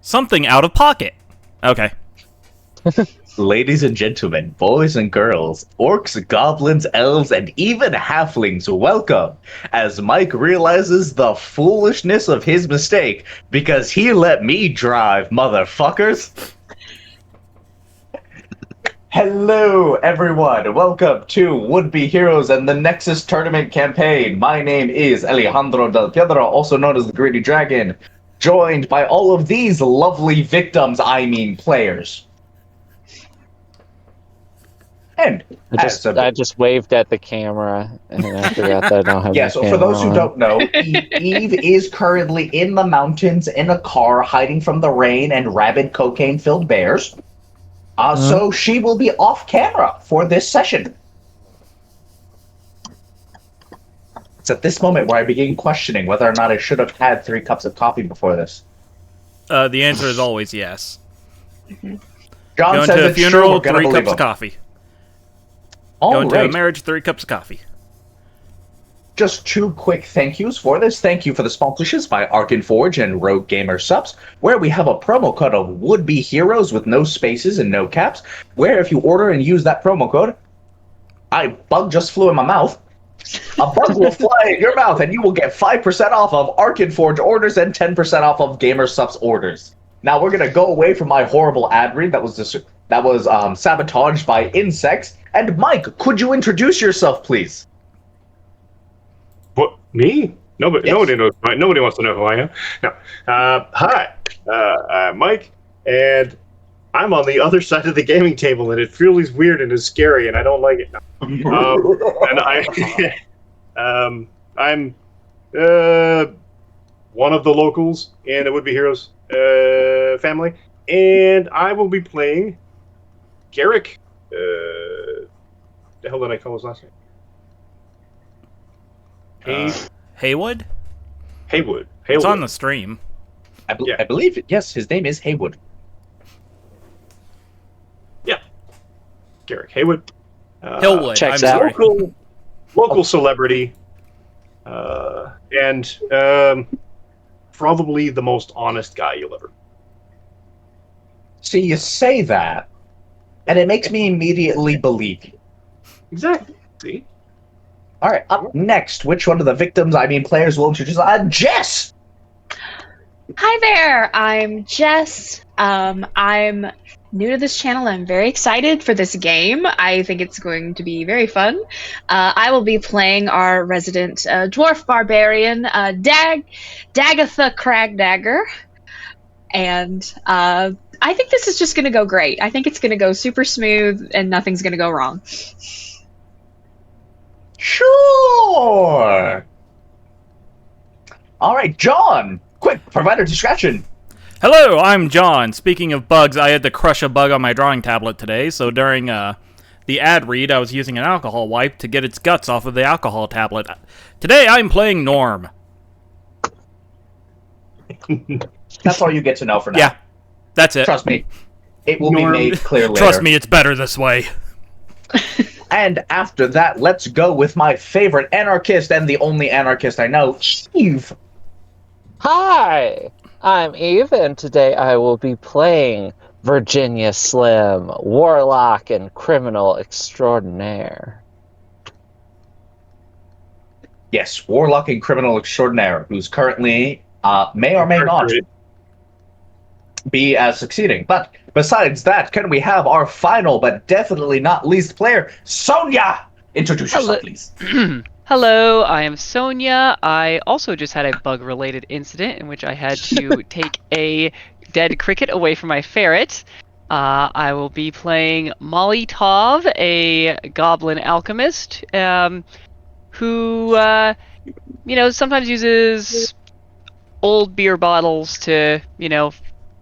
Something out of pocket. Okay. Ladies and gentlemen, boys and girls, orcs, goblins, elves, and even halflings, welcome, as Mike realizes the foolishness of his mistake because he let me drive, motherfuckers. Hello, everyone. Welcome to Would-Be Heroes and the Nexus Tournament campaign. My name is Alejandro Del Piedra, also known as the Greedy Dragon, joined by all of these lovely victims, players. And I just waved at the camera, and I forgot that I don't have yeah, my so camera for those who on. don't know, Eve is currently in the mountains in a car hiding from the rain and rabid cocaine-filled bears. So she will be off camera for this session. It's at this moment where I begin questioning whether or not I should have had 3 cups of coffee before this. The answer is always yes. John Going says to a it's true, funeral, we're gonna 3 believe cups of him. coffee. All Going to right. a marriage, 3 cups of coffee. Just 2 quick thank yous for this. Thank you for the sponsorships by Arkenforge and Rogue Gamer Subs, where we have a promo code of Would-Be Heroes with no spaces and no caps, where if you order and use that promo code, bug just flew in my mouth. A bug will fly in your mouth and you will get 5% off of Arkenforge orders and 10% off of Gamer Subs orders. Now we're going to go away from my horrible ad read that was sabotaged by insects. And Mike, could you introduce yourself, please? What, me? Nobody, Yes. nobody knows. Nobody wants to know who I am. No. Hi, I'm Mike, and I'm on the other side of the gaming table, and it feels weird and is scary, and I don't like it. And I'm one of the locals in the Would-Be Heroes family, and I will be playing Garrick. The hell did I call his last name? Haywood? Haywood. It's on the stream. I believe, yes, his name is Haywood. Yeah. Garrick Haywood. Hillwood, checks I'm out. sorry. Local celebrity. And probably the most honest guy you'll ever. See, you say that, and it makes me immediately believe you. Exactly. See? All right, up next, which one of the victims, players will introduce? Jess! Hi there, I'm Jess. I'm new to this channel. I'm very excited for this game. I think it's going to be very fun. I will be playing our resident dwarf barbarian, Dagatha Cragdagger. And I think this is just going to go great. I think it's going to go super smooth and nothing's going to go wrong. Sure! All right, John! Quick, provide a distraction. Hello, I'm John. Speaking of bugs, I had to crush a bug on my drawing tablet today, so during the ad read, I was using an alcohol wipe to get its guts off of the alcohol tablet. Today, I'm playing Norm. That's all you get to know for now. Yeah, that's it. Trust me, it will Norm. be made clear later. Trust me, it's better this way. And after that, let's go with my favorite anarchist and the only anarchist I know, Eve. Hi, I'm Eve, and today I will be playing Virginia Slim, warlock and criminal extraordinaire. Yes, warlock and criminal extraordinaire, who's currently may or may not be as succeeding. But besides that, can we have our final but definitely not least player, Sonia? Introduce yourself, please. Hello, I am Sonia. I also just had a bug-related incident in which I had to take a dead cricket away from my ferret. I will be playing Molly Tov, a goblin alchemist, who, sometimes uses old beer bottles to,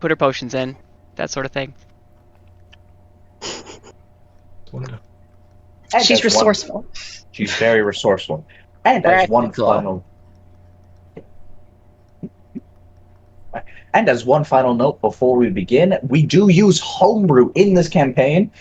put her potions in, that sort of thing. And She's as resourceful. She's very resourceful. And as one final note before we begin, we do use homebrew in this campaign.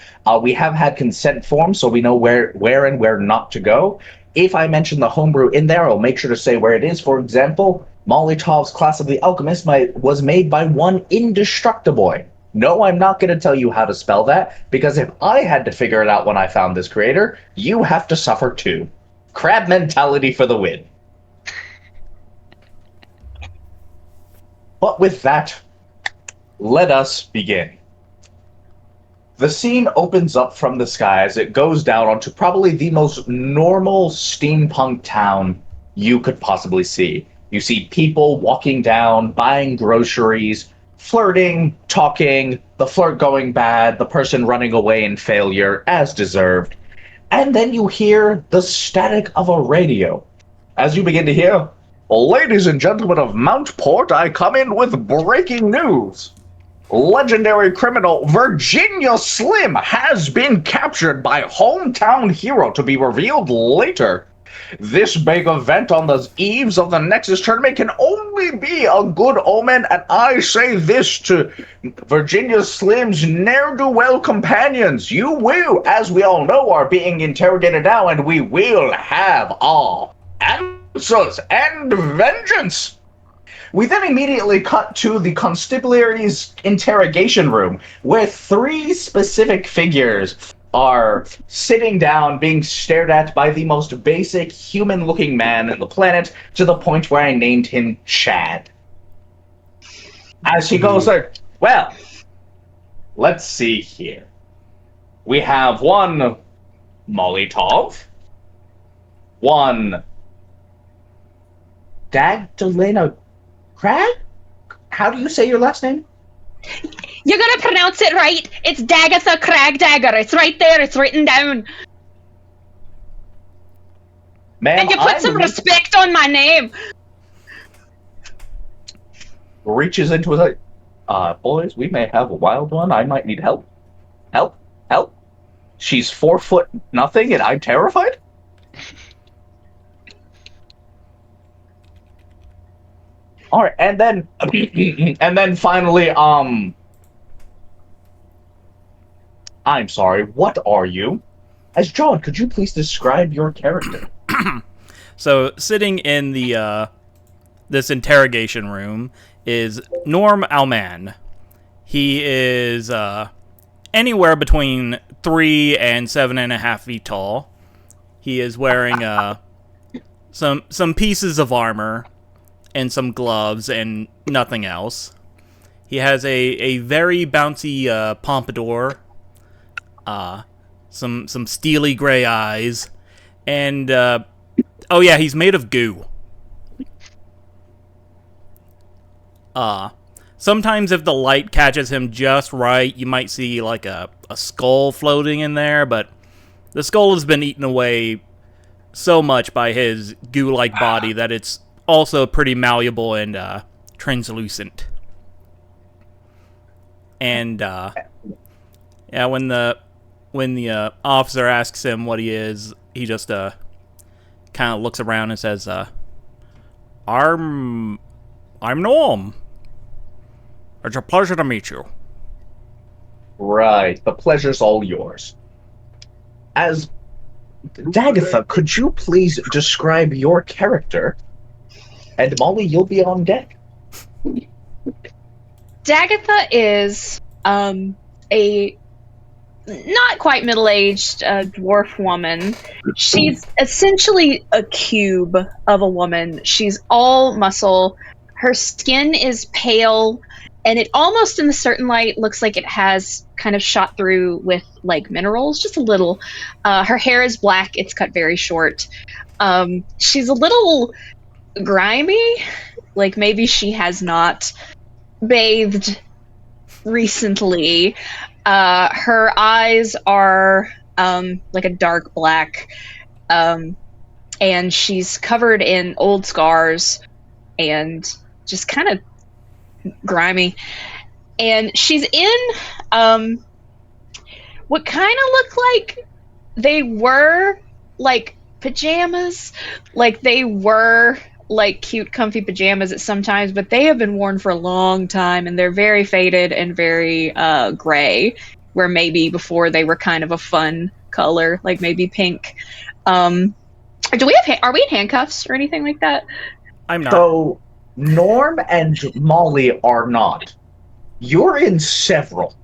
We have had consent forms, so we know where and where not to go. If I mention the homebrew in there, I'll make sure to say where it is. For example, Molitov's Class of the Alchemist was made by one Indestructiboy. No, I'm not going to tell you how to spell that, because if I had to figure it out when I found this creator, you have to suffer too. Crab mentality for the win. But with that, let us begin. The scene opens up from the sky as it goes down onto probably the most normal steampunk town you could possibly see. You see people walking down, buying groceries, flirting, talking, the flirt going bad, the person running away in failure, as deserved. And then you hear the static of a radio. As you begin to hear, "Ladies and gentlemen of Mountport, I come in with breaking news. Legendary criminal Virginia Slim has been captured by hometown hero to be revealed later. This big event on the eves of the Nexus tournament can only be a good omen, and I say this to Virginia Slim's ne'er-do-well companions. You will, as we all know, are being interrogated now, and we will have all answers and vengeance." We then immediately cut to the constabulary's interrogation room, where 3 specific figures are sitting down, being stared at by the most basic human-looking man on the planet, to the point where I named him Chad. As he goes there, well, let's see here. We have one Molotov, one Dagdalena Crag? How do you say your last name? You're gonna pronounce it right. It's Dagatha Cragdagger. It's right there. It's written down. Ma'am, And you put some respect on my name. Reaches into his boys, we may have a wild one. I might need help. Help? Help? She's 4 foot nothing and I'm terrified? Alright, and then finally, I'm sorry, what are you? As John, could you please describe your character? So, sitting in the, this interrogation room is Norm Alman. He is, anywhere between 3 and 7.5 feet tall. He is wearing, some pieces of armor and some gloves and nothing else. He has a very bouncy pompadour, some steely gray eyes, and oh yeah, he's made of goo. Sometimes if the light catches him just right, you might see like a skull floating in there, but the skull has been eaten away so much by his goo-like body that it's also pretty malleable and translucent. And yeah, when the officer asks him what he is, he just kind of looks around and says, I'm Norm. It's a pleasure to meet you." Right, the pleasure's all yours. As Dagatha, could you please describe your character? And Molly, you'll be on deck. Dagatha is a not quite middle-aged dwarf woman. She's essentially a cube of a woman. She's all muscle. Her skin is pale, and it almost in a certain light looks like it has kind of shot through with like minerals, just a little. Her hair is black. It's cut very short. She's a little grimy, like maybe she has not bathed recently. Her eyes are like a dark black, and she's covered in old scars and just kind of grimy. And she's in what kind of look like they were like pajamas, like they were like cute comfy pajamas at some times, but they have been worn for a long time and they're very faded and very gray, where maybe before they were kind of a fun color, like maybe pink. Are we in handcuffs or anything like that? I'm not. So Norm and Molly are not. You're in several.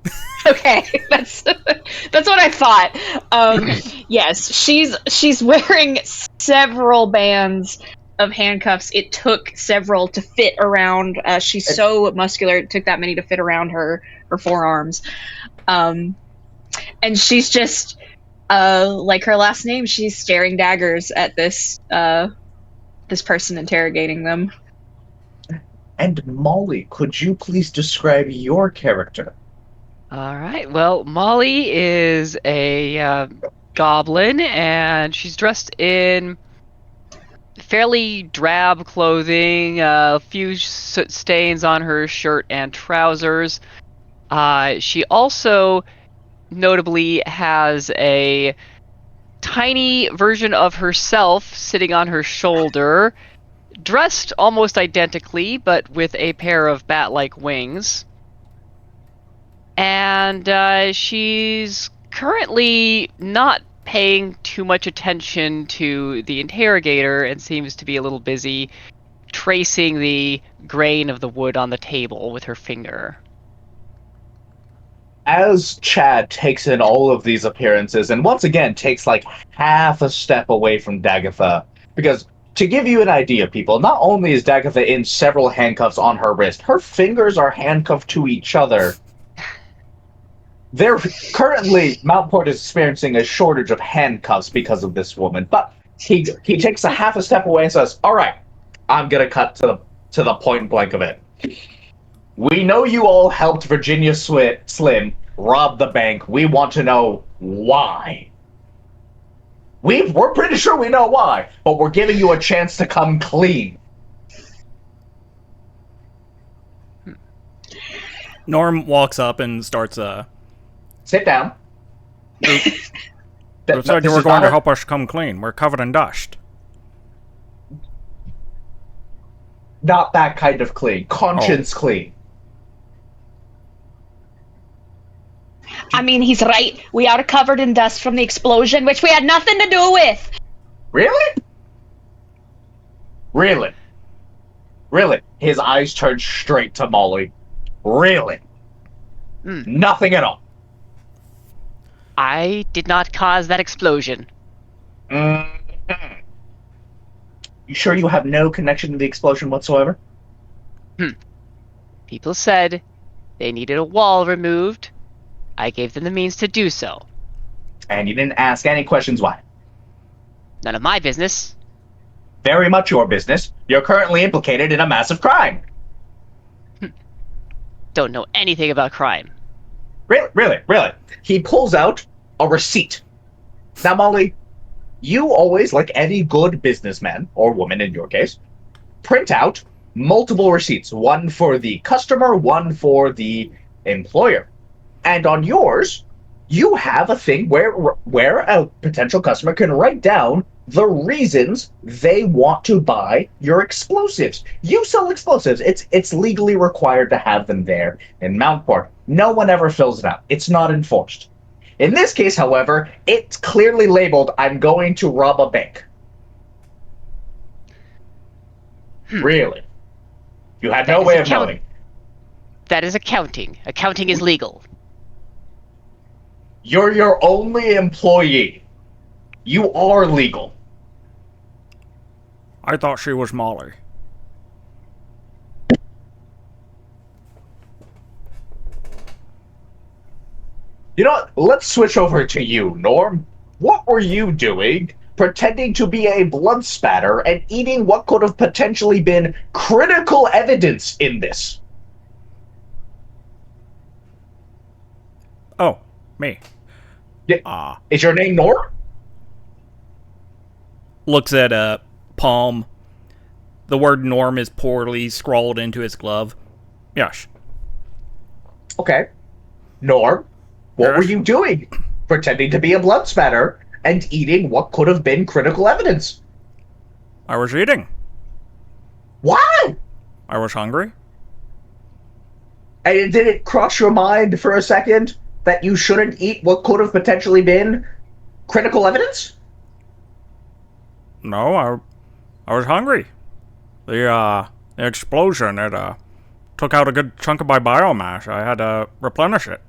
Okay, that's what I thought. Yes, she's wearing several bands of handcuffs. It took several to fit around. She's so muscular; it took that many to fit around her forearms. And she's just like her last name. She's staring daggers at this person interrogating them. And Molly, could you please describe your character? All right. Well, Molly is a goblin, and she's dressed in fairly drab clothing, a few soot stains on her shirt and trousers. She also notably has a tiny version of herself sitting on her shoulder, dressed almost identically, but with a pair of bat-like wings. And she's currently not paying too much attention to the interrogator and seems to be a little busy tracing the grain of the wood on the table with her finger. As Chad takes in all of these appearances, and once again takes like half a step away from Dagatha, because to give you an idea, people, not only is Dagatha in several handcuffs on her wrist, her fingers are handcuffed to each other. They're currently, Mountport is experiencing a shortage of handcuffs because of this woman, but he takes a half a step away and says, "All right, I'm gonna cut to the point blank of it. We know you all helped Virginia Slim rob the bank. We want to know why. We're pretty sure we know why, but we're giving you a chance to come clean." Norm walks up and starts Sit down. You said you were going to help us come clean. We're covered in dust. Not that kind of clean. Conscience clean. I mean, he's right. We are covered in dust from the explosion, which we had nothing to do with. Really? Really? Really? His eyes turned straight to Molly. Really? Nothing at all. I did not cause that explosion. Mm-hmm. You sure you have no connection to the explosion whatsoever? People said they needed a wall removed. I gave them the means to do so. And you didn't ask any questions why? None of my business. Very much your business. You're currently implicated in a massive crime. Don't know anything about crime. Really. He pulls out a receipt. Now, Molly, you always, like any good businessman, or woman in your case, print out multiple receipts. One for the customer, one for the employer. And on yours, you have a thing where a potential customer can write down the reasons they want to buy your explosives. You sell explosives. It's legally required to have them there in Mountport. No one ever fills it out. It's not enforced. In this case, however, it's clearly labeled, "I'm going to rob a bank." Really? You had no way of knowing. That is accounting. Accounting is legal. You're your only employee. You are legal. I thought she was Molly. You know what? Let's switch over to you, Norm. What were you doing pretending to be a blood spatter and eating what could have potentially been critical evidence in this? Oh, me. Yeah. Is your name Norm? Looks at palm. The word Norm is poorly scrawled into his glove. Yes. Okay. Norm, what were you doing? Pretending to be a blood spatter and eating what could have been critical evidence. I was eating. Why? I was hungry. And did it cross your mind for a second that you shouldn't eat what could have potentially been critical evidence? No, I was hungry. The the explosion, it took out a good chunk of my biomass. I had to replenish it.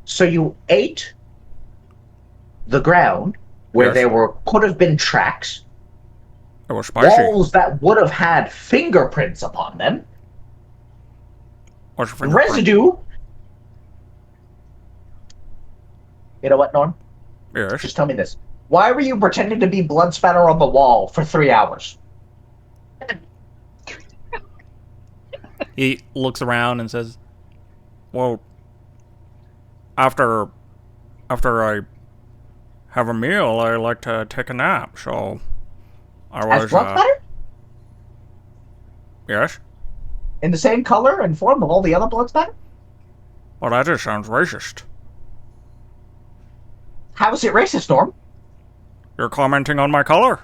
So you ate the ground where Yes. there could have been tracks, It was spicy. walls that would have had fingerprints upon them, What's your fingerprint? residue. You know what, Norm? Yes. Just tell me this. Why were you pretending to be blood spatter on the wall for 3 hours? He looks around and says, well, after I have a meal, I like to take a nap, so I As was, blood spatter? yes? In the same color and form of all the other blood spatter? Well, that just sounds racist. How is it racist, Norm? You're commenting on my color?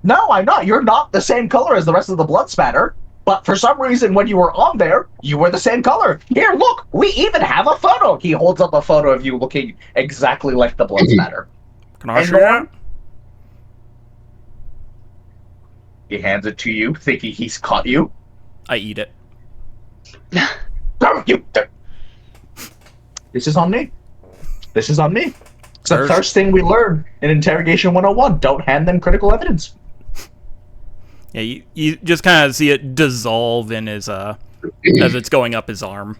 No, I'm not. You're not the same color as the rest of the blood spatter. But for some reason, when you were on there, you were the same color. Here, look, we even have a photo. He holds up a photo of you looking exactly like the blood spatter. Can I And see Norm? that? He hands it to you, thinking he's caught you. I eat it. This is on me. This is on me. It's the There's- first thing we learn in Interrogation 101. Don't hand them critical evidence. Yeah, you just kind of see it dissolve in his, as it's going up his arm.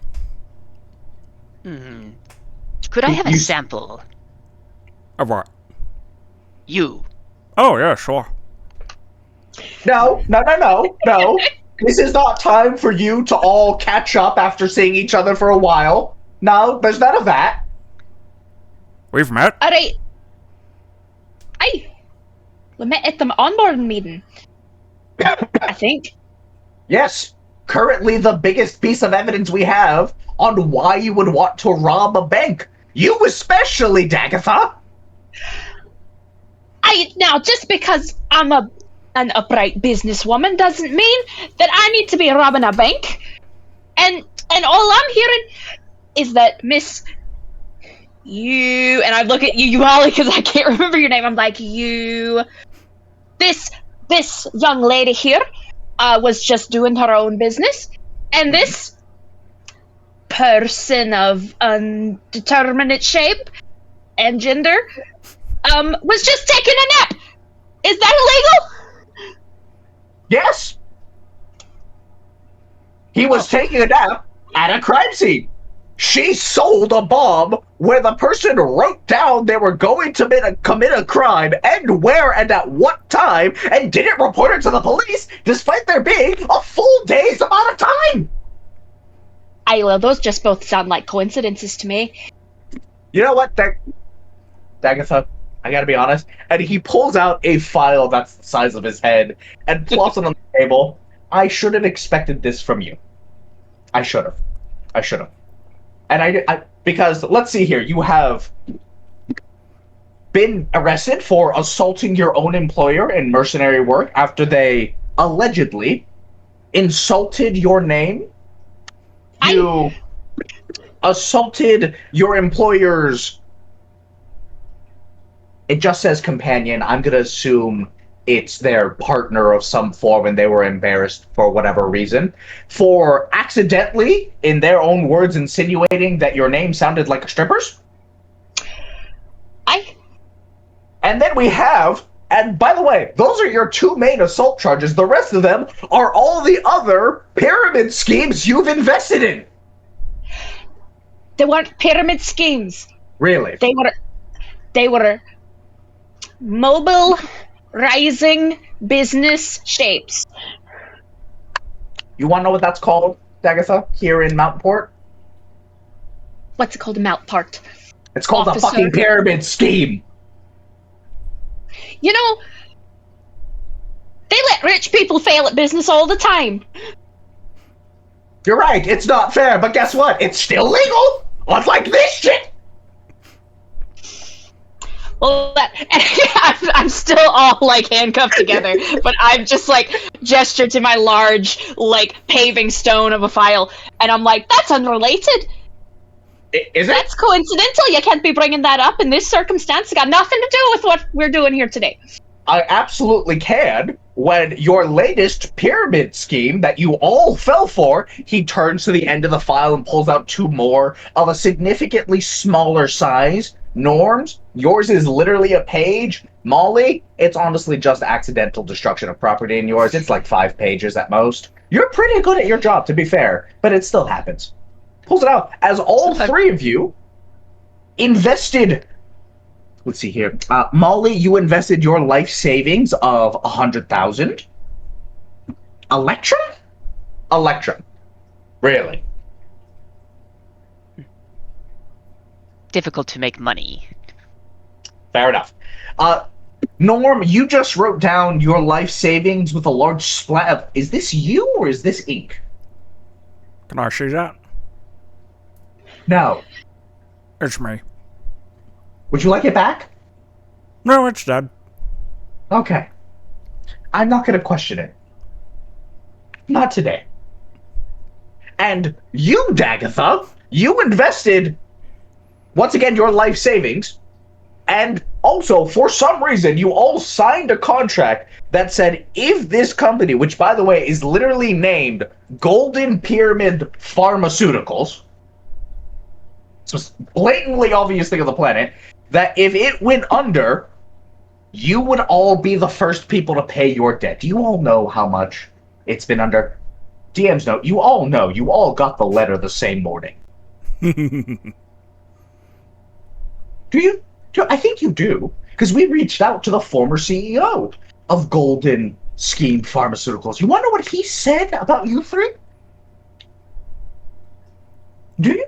Could I have a You- sample? Of what? You. Oh, yeah, sure. No. This is not time for you to all catch up after seeing each other for a while. No, there's none of that. We've met? Alright. Aye. We met at the onboarding meeting. I think. Yes. Currently the biggest piece of evidence we have on why you would want to rob a bank. You especially, Dagatha. Now, just because I'm an upright businesswoman doesn't mean that I need to be robbing a bank. And all I'm hearing is that Miss you, and I look at you, Holly, because I can't remember your name. I'm like, this young lady here was just doing her own business, and this person of undeterminate shape and gender was just taking a nap. Is that illegal? Yes. He was taking a nap at a crime scene. She sold a bomb where the person wrote down they were going to commit a crime and where and at what time and didn't report it to the police despite there being a full day's amount of time. Well, those just both sound like coincidences to me. You know what, Dagatha? I gotta be honest. And he pulls out a file that's the size of his head and plops it on the table. I should have expected this from you. I should have. And I because let's see here, you have been arrested for assaulting your own employer in mercenary work after they allegedly insulted your name. You assaulted your employer's. It just says companion. I'm gonna assume it's their partner of some form and they were embarrassed for whatever reason. For accidentally, in their own words, insinuating that your name sounded like a stripper's. And then we have, and by the way, those are your two main assault charges. The rest of them are all the other pyramid schemes you've invested in. They weren't pyramid schemes. Really? They were mobile, rising business shapes. You want to know what that's called, Dagatha, here in Mountport? What's it called in Mountport? It's called Officer. a fucking pyramid scheme. You know, they let rich people fail at business all the time. You're right, it's not fair, but guess what? It's still legal! Unlike this shit! Well, I'm still all like handcuffed together, but I've just like gestured to my large like paving stone of a file, and I'm like, that's unrelated. Is it? That's coincidental. You can't be bringing that up in this circumstance. It got nothing to do with what we're doing here today. I absolutely can. when your latest pyramid scheme that you all fell for, he turns to the end of the file and pulls out 2 more of a significantly smaller size. Norms, yours is literally a page. Molly, it's honestly just accidental destruction of property in yours. It's like 5 pages at most. You're pretty good at your job, to be fair, but it still happens. Pulls it out as all 3 of you invested. Let's see here. Molly, you invested your life savings of 100,000. Electrum? Electrum. Really? Difficult to make money. Fair enough. Norm, you just wrote down your life savings with a large splat of... Is this you or is this ink? Can I see that? No. It's me. Would you like it back? No, it's dead. Okay. I'm not going to question it. Not today. And you, Dagatha, you invested, once again, your life savings, and also, for some reason, you all signed a contract that said if this company, which, by the way, is literally named Golden Pyramid Pharmaceuticals, so it's blatantly obvious thing on the planet, that if it went under, you would all be the first people to pay your debt. Do you all know how much it's been under? DM's note, you all know. You all got the letter the same morning. Do you? I think you do. Because we reached out to the former CEO of Golden Scheme Pharmaceuticals. You want to know what he said about you 3? Do you?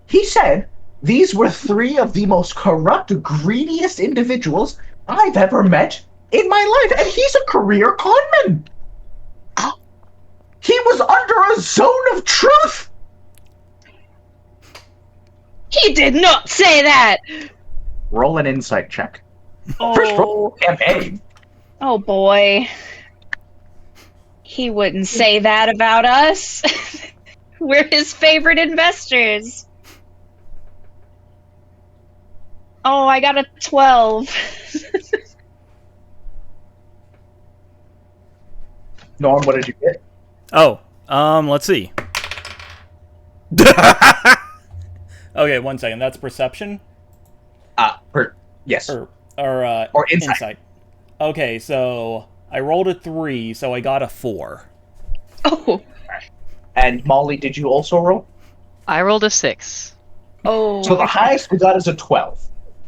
He said these were 3 of the most corrupt, greediest individuals I've ever met in my life. And he's a career conman. He was under a zone of truth. He did not say that! Roll an insight check. Oh. First roll campaign. Oh boy. He wouldn't say that about us. We're his favorite investors. Oh, I got a 12. Norm, what did you get? Oh, let's see. Okay, 1 second. That's perception? Yes. Or insight. Okay, so I rolled a 3, so I got a 4. Oh. And Molly, did you also roll? I rolled a 6. Oh. So the highest we got is a 12.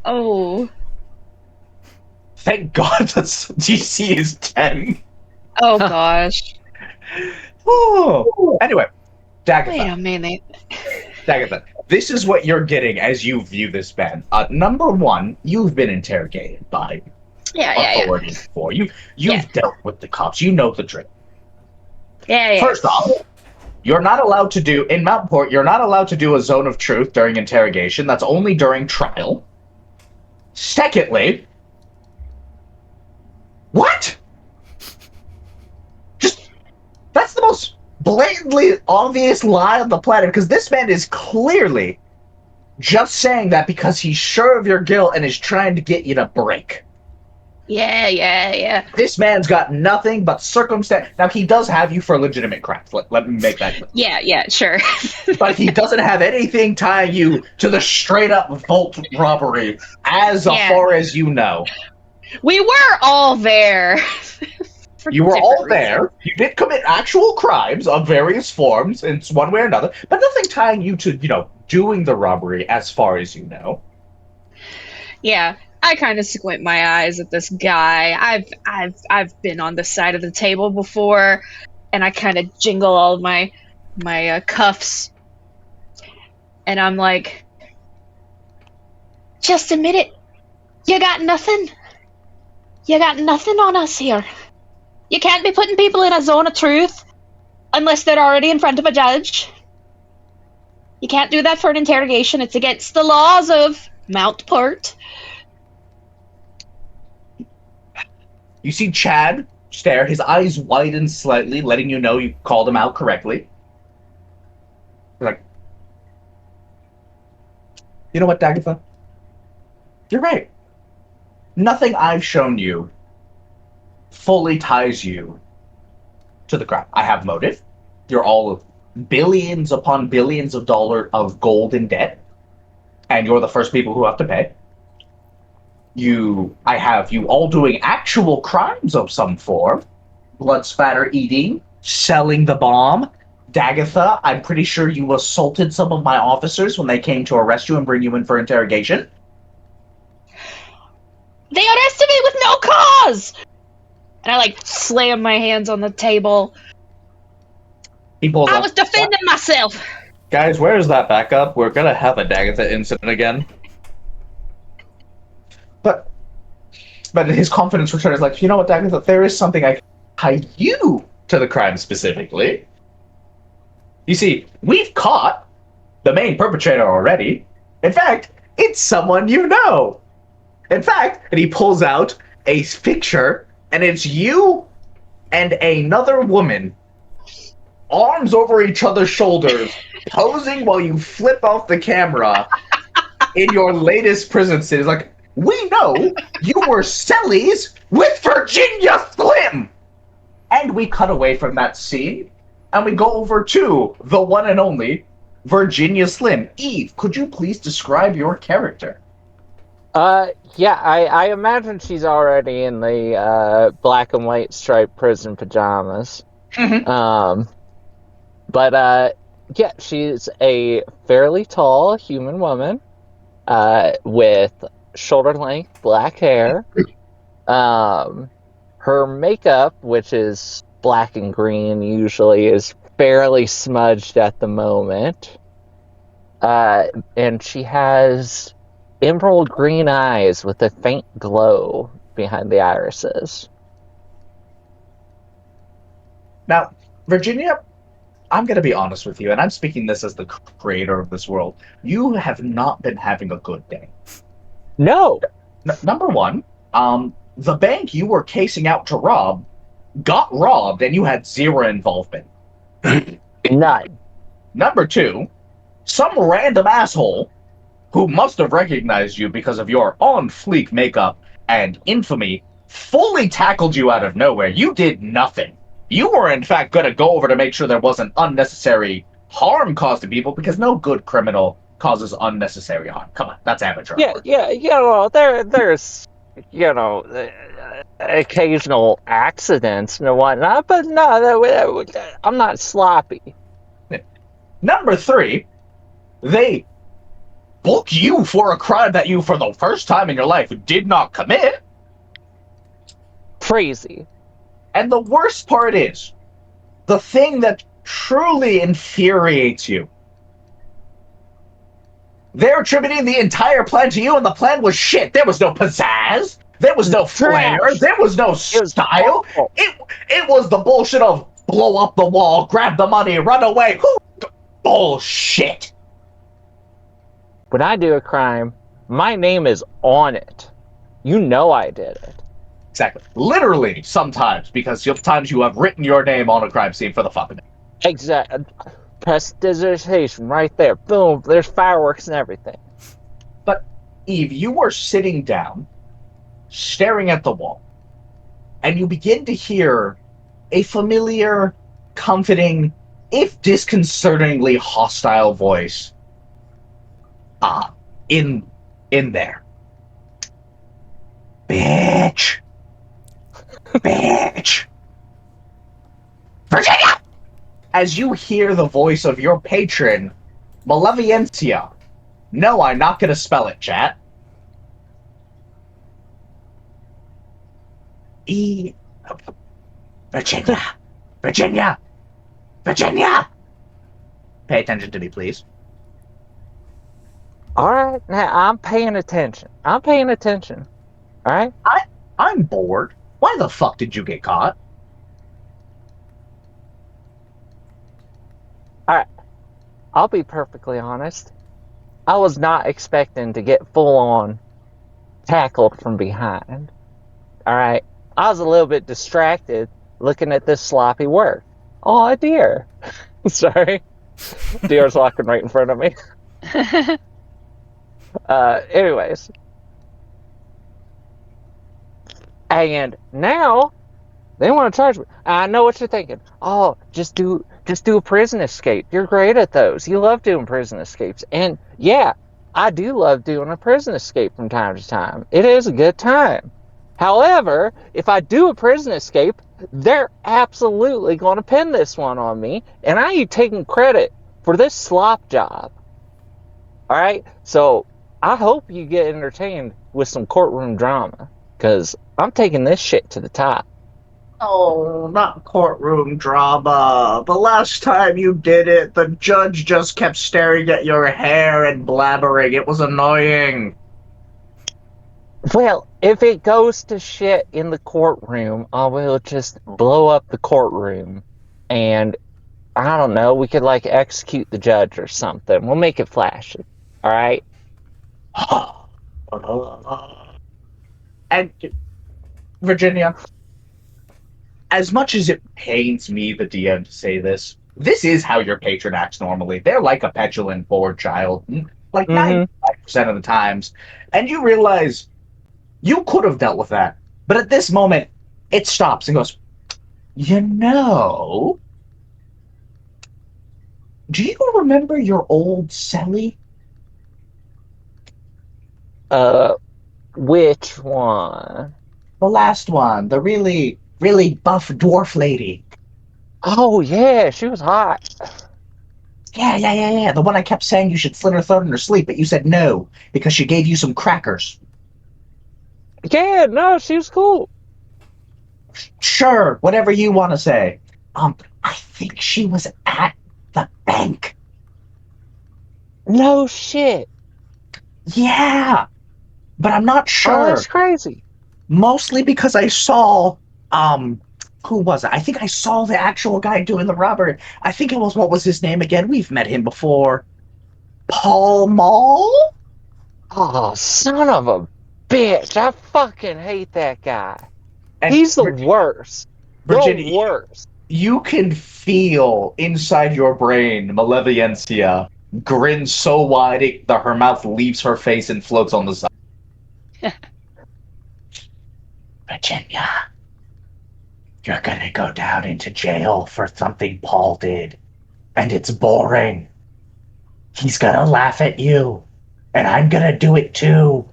Oh. Thank God that's DC is 10. Oh gosh. Oh. Anyway, Dagatha. Wait a minute. Dagatha, this is what you're getting as you view this ban. Number 1, you've been interrogated by authorities before. You've dealt with the cops. You know the drill. Yeah. First off, you're not allowed to do, in Mountport, you're not allowed to do a zone of truth during interrogation. That's only during trial. Secondly, what? That's the most blatantly obvious lie on the planet, because this man is clearly just saying that because he's sure of your guilt and is trying to get you to break. Yeah. This man's got nothing but circumstance. Now, he does have you for legitimate crimes. Let me make that clear. Yeah, sure. But he doesn't have anything tying you to the straight-up vault robbery, as far as you know. We were all there. You were all there. You did commit actual crimes of various forms in one way or another, but nothing tying you to, doing the robbery as far as you know. Yeah, I kind of squint my eyes at this guy. I've been on this side of the table before, and I kind of jingle all of my cuffs, and I'm like, just a minute. You got nothing? You got nothing on us here. You can't be putting people in a zone of truth unless they're already in front of a judge. You can't do that for an interrogation. It's against the laws of Mountport. You see Chad stare, his eyes widen slightly, letting you know you called him out correctly. He's like, you know what, Dagatha? You're right. Nothing I've shown you fully ties you to the crime. I have motive. You're all billions upon billions of dollars of gold in debt, and you're the first people who have to pay. I have you all doing actual crimes of some form. Blood spatter eating, selling the bomb. Dagatha, I'm pretty sure you assaulted some of my officers when they came to arrest you and bring you in for interrogation. They arrested me with no cause! And I, slam my hands on the table. He pulls I up. was defending myself! Guys, where is that backup? We're gonna have a Dagatha incident again. But his confidence returns like, you know what, Dagatha, there is something I can tie you to the crime specifically. You see, we've caught the main perpetrator already. In fact, it's someone you know. In fact, and he pulls out a picture, and it's you and another woman, arms over each other's shoulders, posing while you flip off the camera in your latest prison scene. It's like, we know you were Sellies with Virginia Slim! And we cut away from that scene, and we go over to the one and only Virginia Slim. Eve, could you please describe your character? Yeah, I imagine she's already in the black and white striped prison pajamas. Mm-hmm. But yeah, she's a fairly tall human woman with shoulder-length black hair. Her makeup, which is black and green usually, is fairly smudged at the moment. And she has emerald green eyes with a faint glow behind the irises. Now, Virginia, I'm going to be honest with you, and I'm speaking this as the creator of this world. You have not been having a good day. No! Number one, the bank you were casing out to rob got robbed, and you had zero involvement. None. Number two, some random asshole who must have recognized you because of your on-fleek makeup and infamy fully tackled you out of nowhere. You did nothing. You were, in fact, going to go over to make sure there wasn't unnecessary harm caused to people, because no good criminal causes unnecessary harm. Come on, that's amateur. Yeah, there's, occasional accidents and whatnot, but no, I'm not sloppy. Number three, they book you for a crime that you, for the first time in your life, did not commit. Crazy. And the worst part is, the thing that truly infuriates you, they're attributing the entire plan to you, and the plan was shit. There was no pizzazz. There was no flair. There was no style. It was the bullshit of blow up the wall, grab the money, run away. Bullshit. When I do a crime, my name is on it. You know I did it. Exactly. Literally, sometimes, because sometimes you have written your name on a crime scene for the fuck of it. Exactly. Prestidigitation right there. Boom. There's fireworks and everything. But, Eve, you were sitting down, staring at the wall, and you begin to hear a familiar, comforting, if disconcertingly hostile voice in there. Bitch. Bitch. Virginia! As you hear the voice of your patron, Malevoliencia. No, I'm not going to spell it, chat. Virginia. Virginia. Virginia! Pay attention to me, please. Alright, now I'm paying attention. Alright? I'm bored. Why the fuck did you get caught? Alright. I'll be perfectly honest. I was not expecting to get full on tackled from behind. Alright? I was a little bit distracted looking at this sloppy work. Oh, a deer. Sorry. Deer's walking right in front of me. Anyways. And now They want to charge me. I know what you're thinking. Oh, just do a prison escape. You're great at those. You love doing prison escapes. And yeah, I do love doing a prison escape from time to time. It is a good time. However, if I do a prison escape, they're absolutely going to pin this one on me, and I ain't taking credit for this slop job. All right? So I hope you get entertained with some courtroom drama, because I'm taking this shit to the top. Oh, not courtroom drama. The last time you did it, the judge just kept staring at your hair and blabbering. It was annoying. Well, if it goes to shit in the courtroom, I will just blow up the courtroom. And I don't know, we could like execute the judge or something. We'll make it flashy. All right? And Virginia, as much as it pains me, the DM, to say this, this is how your patron acts normally. They're like a petulant, bored child, like Mm-hmm. 95% of the times. And you realize you could have dealt with that. But at this moment, it stops and goes, you know, do you remember your old Sally? Which one? The last one, the really, really buff dwarf lady. Oh, yeah, she was hot. Yeah. The one I kept saying you should slit her throat in her sleep, but you said no because she gave you some crackers. Yeah, no, she was cool. Sure, whatever you want to say. I think she was at the bank. No shit. Yeah, but I'm not Oh, that's sure. crazy. Mostly because I saw, who was it? I think I saw the actual guy doing the robbery. I think it was, what was his name again? We've met him before. Paul Mall? Oh, son of a bitch. I fucking hate that guy. And He's the worst. Virginia, The worst. you can feel inside your brain Malevolencia grin so wide that her mouth leaves her face and floats on the side. Virginia, you're gonna go down into jail for something Paul did, and it's boring. He's gonna laugh at you, and I'm gonna do it too.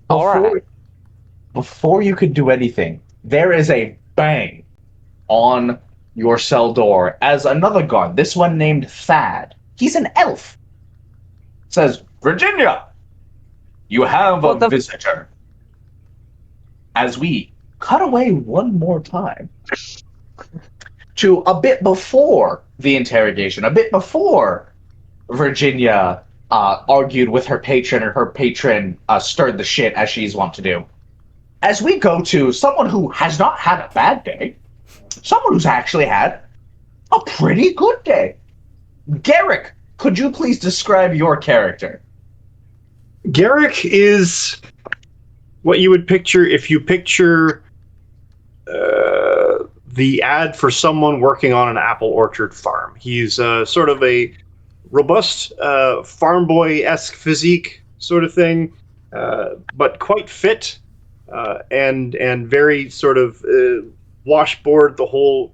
All right. Before you could do anything, there is a bang on your cell door as another guard, this one named Thad, he's an elf, says, Virginia, you have a visitor. As we cut away one more time to a bit before the interrogation, a bit before Virginia argued with her patron, and her patron stirred the shit as she's wont to do. As we go to someone who has not had a bad day, someone who's actually had a pretty good day. Garrick, could you please describe your character? Garrick is what you would picture if you picture the ad for someone working on an apple orchard farm. He's sort of a robust farm boy-esque physique sort of thing, but quite fit and very sort of washboard, the whole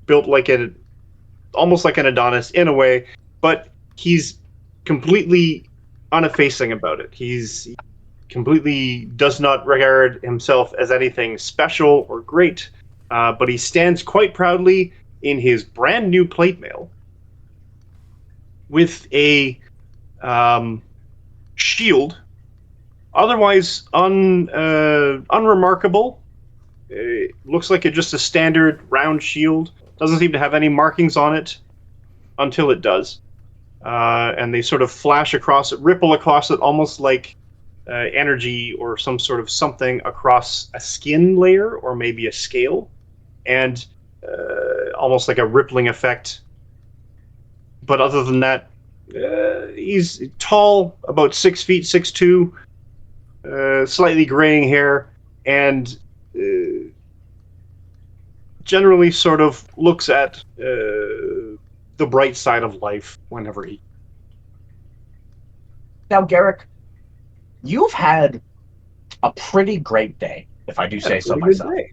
built like almost like an Adonis in a way, but he's completely uneffacing about it. He's completely does not regard himself as anything special or great, but he stands quite proudly in his brand new plate mail with a shield, otherwise unremarkable. It looks like it's just a standard round shield. Doesn't seem to have any markings on it until it does. And they sort of flash across it, ripple across it, almost like energy or some sort of something across a skin layer or maybe a scale, and almost like a rippling effect. But other than that, he's tall, about 6 feet, 6'2", slightly graying hair, and generally sort of looks at the bright side of life whenever he... Now, Garrick, you've had a pretty great day, if I do say so Pretty good myself. day.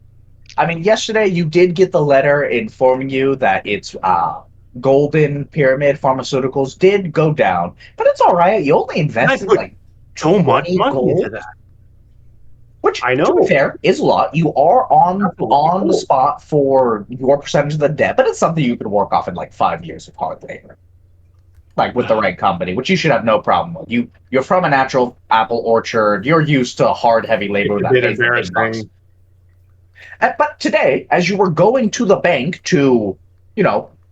I mean, yesterday you did get the letter informing you that it's Golden Pyramid Pharmaceuticals did go down, but it's all right. You only invested put like So much 20 money gold, into that. which, I to know. be fair, is a lot. You are on Absolutely the cool. spot for your percentage of the debt, but it's something you could work off in like 5 years of hard labor, like with the right company, which you should have no problem with. You're from a natural apple orchard. You're used to hard, heavy labor It's a that bit pays the big bucks. embarrassing. But today, as you were going to the bank to,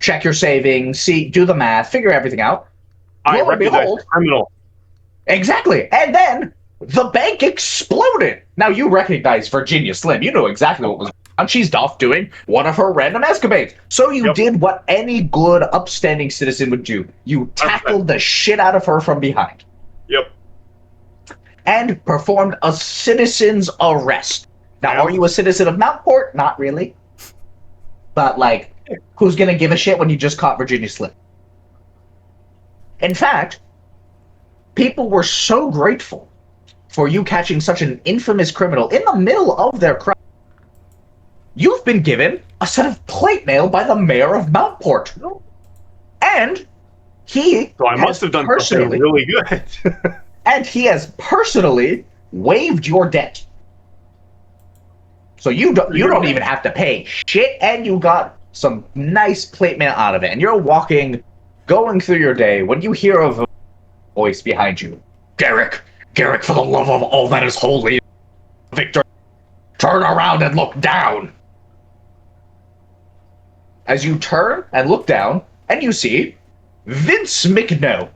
check your savings, do the math, figure everything out, I lo and recognize behold, the criminal. exactly, and then the bank exploded. Now you recognize Virginia Slim. You know exactly what was going on. She's off doing one of her random escapades. So you Yep. did what any good, upstanding citizen would do. You tackled the shit out of her from behind Yep. and performed a citizen's arrest. Now, Yeah. are you a citizen of Mountport? Not really. But, like, who's going to give a shit when you just caught Virginia Slim? In fact, people were so grateful for you catching such an infamous criminal in the middle of their crime. You've been given a set of plate mail by the mayor of Mountport. And he So I must have done something really good. and he has personally waived your debt. So you don't even have to pay shit, and you got some nice plate mail out of it. And you're going through your day when you hear a voice behind you. Garrick, for the love of all that is holy, Victor, turn around and look down. As you turn and look down, and you see Vince McNo.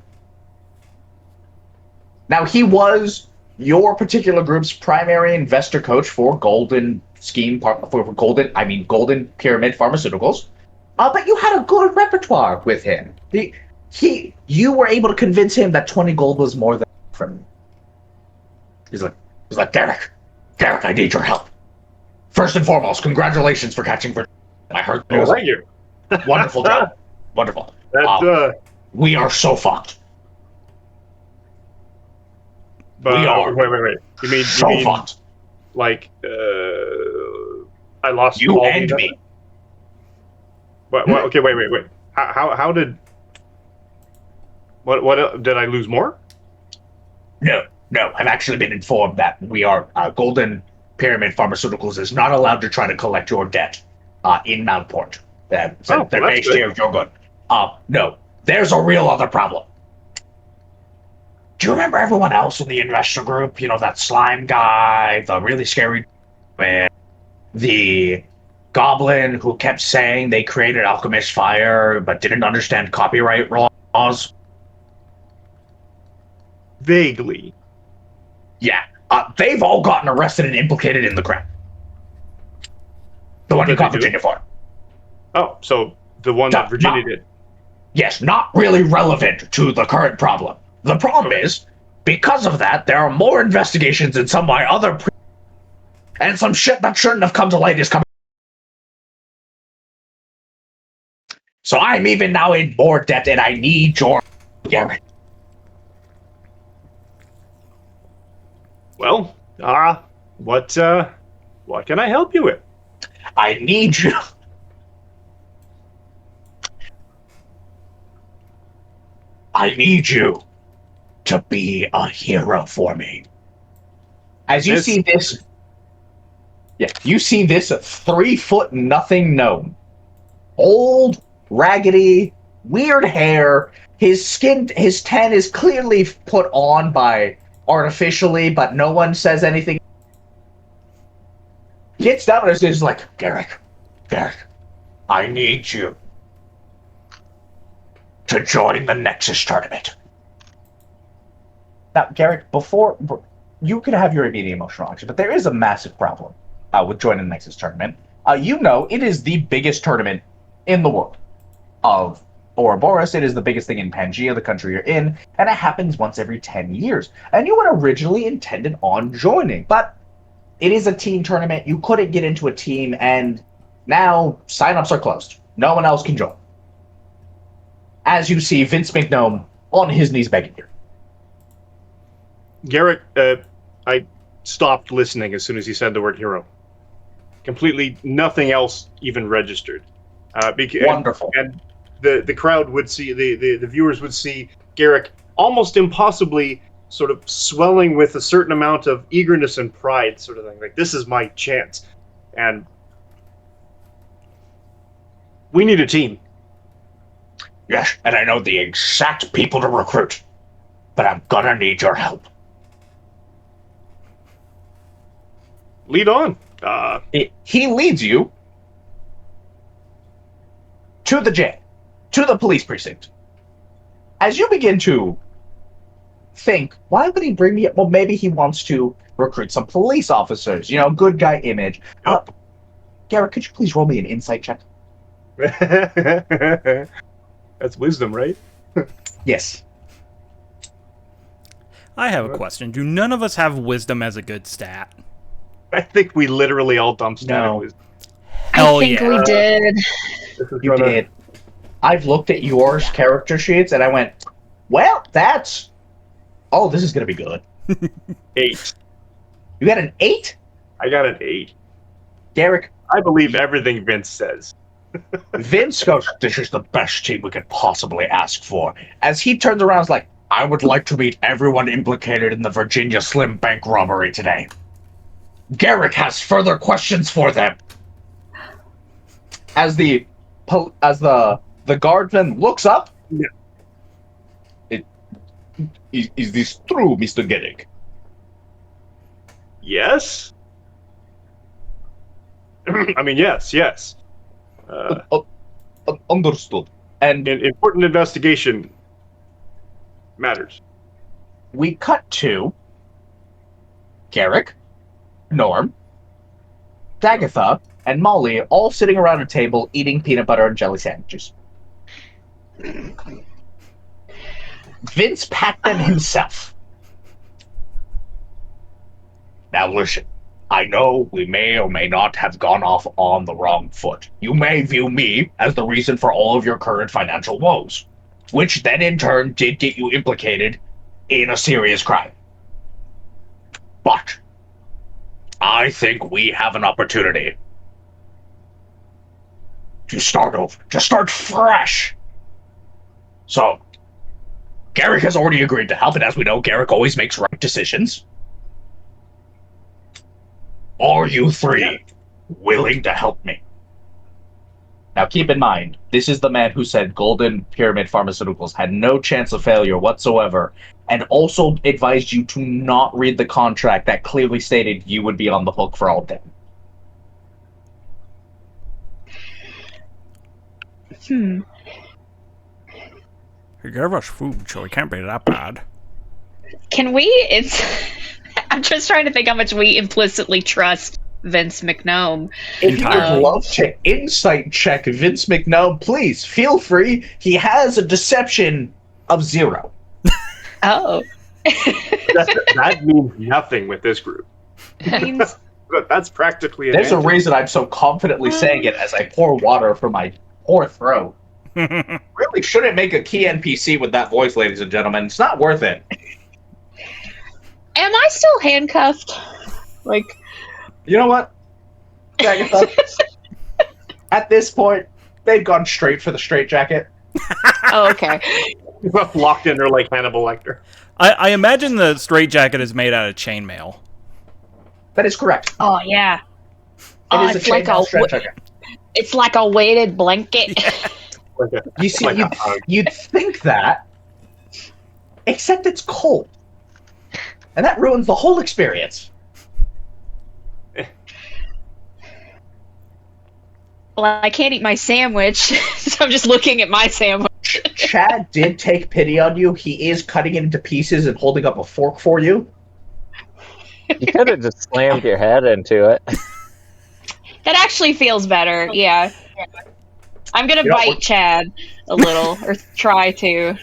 Now, he was your particular group's primary investor coach for Golden Pyramid Pharmaceuticals. But you had a good repertoire with him. You were able to convince him that 20 gold was more than from him. He's like, Garrick, I need your help. First and foremost, congratulations for catching Virginia. I heard the news. Thank you. Wonderful job. Wonderful. We are so fucked. But, we are. Wait. You mean fucked. Like, I lost you all and the me. What, okay, wait. How did... What did I lose more? No. I've actually been informed that we are Golden Pyramid Pharmaceuticals is not allowed to try to collect your debt in Mountport. They're based here. You're good. No. There's a real other problem. Do you remember everyone else in the investor group? You know, that slime guy, the really scary man, the goblin who kept saying they created Alchemist Fire but didn't understand copyright laws? Vaguely. Yeah. They've all gotten arrested and implicated in the crime. The one you caught Virginia for. Oh, so the one that Virginia did. Yes, not really relevant to the current problem. The problem is, because of that, there are more investigations in some of my other and some shit that shouldn't have come to light is coming. So I'm even now in more debt, and I need your Garrett. Well, what can I help you with? I need you. I need you to be a hero for me. As you see this, you see this 3-foot nothing gnome, old, raggedy, weird hair. His tan is clearly put on by artificially, but no one says anything. Gets down and is like, Garrick, I need you to join the Nexus tournament. Now, Garrick, before you can have your immediate emotional reaction, but there is a massive problem with joining the Nexus tournament. It is the biggest tournament in the world of Ouroboros. It is the biggest thing in Pangaea, the country you're in, and it happens once every 10 years. And you had originally intended on joining, but it is a team tournament. You couldn't get into a team, and now signups are closed. No one else can join. As you see Vince McNome on his knees begging you. Garrick, I stopped listening as soon as he said the word hero. Completely nothing else even registered. Wonderful. And the crowd would see, the viewers would see Garrick almost impossibly sort of swelling with a certain amount of eagerness and pride, sort of thing. Like, this is my chance. And we need a team. Yes, and I know the exact people to recruit. But I'm gonna need your help. Lead on. He leads you to the jail, to the police precinct. As you begin to think, why would he bring me up? Well, maybe he wants to recruit some police officers, good guy image. Garrett, could you please roll me an insight check? That's wisdom, right? Yes. I have a question. Do none of us have wisdom as a good stat? I think we literally all dumped stat in wisdom. Hell I think yeah. we did. You did. I've looked at yours character sheets and I went, well, that's... Oh, this is going to be good. 8. You got an 8? I got an 8. Garrick? I believe everything Vince says. Vince goes, this is the best team we could possibly ask for. As he turns around, he's like, I would like to meet everyone implicated in the Virginia Slim bank robbery today. Garrick has further questions for them. As the guardsman looks up, is this true, Mr. Garrick? Yes. I mean, yes. Understood. And important investigation matters. we cut to Garrick, Norm, Dagatha, and Molly all sitting around a table eating peanut butter and jelly sandwiches. Vince packed them himself. Now listen, I know we may or may not have gone off on the wrong foot. You may view me as the reason for all of your current financial woes, which then in turn did get you implicated in a serious crime. But I think we have an opportunity to start over, to start fresh. So, Garrick has already agreed to help, and as we know, Garrick always makes right decisions. Are you three willing to help me? Now keep in mind, this is the man who said Golden Pyramid Pharmaceuticals had no chance of failure whatsoever, and also advised you to not read the contract that clearly stated you would be on the hook for all debt. He gave us food, so it can't be that bad. Can we? I'm just trying to think how much we implicitly trust Vince McNome. If you would love to insight check Vince McNome, please feel free. He has a deception of 0. Oh. that means nothing with this group. Means... That's practically an There's answer. a reason I'm so confidently saying it as I pour water from my poor throat. Really shouldn't make a key NPC with that voice, ladies and gentlemen. It's not worth it. Am I still handcuffed? Like, you know what? Agatha, at this point, they've gone straight for the straitjacket. Oh, okay. Locked in there like Hannibal Lecter. I imagine the straitjacket is made out of chainmail. That is correct. Oh, yeah. It is a straitjacket. It's like a weighted blanket. Yeah. You see, you'd think that, except it's cold. And that ruins the whole experience. Well, I can't eat my sandwich, so I'm just looking at my sandwich. Chad did take pity on you. He is cutting it into pieces and holding up a fork for you. You could have just slammed your head into it. That actually feels better, yeah. I'm gonna bite Chad a little, or try to.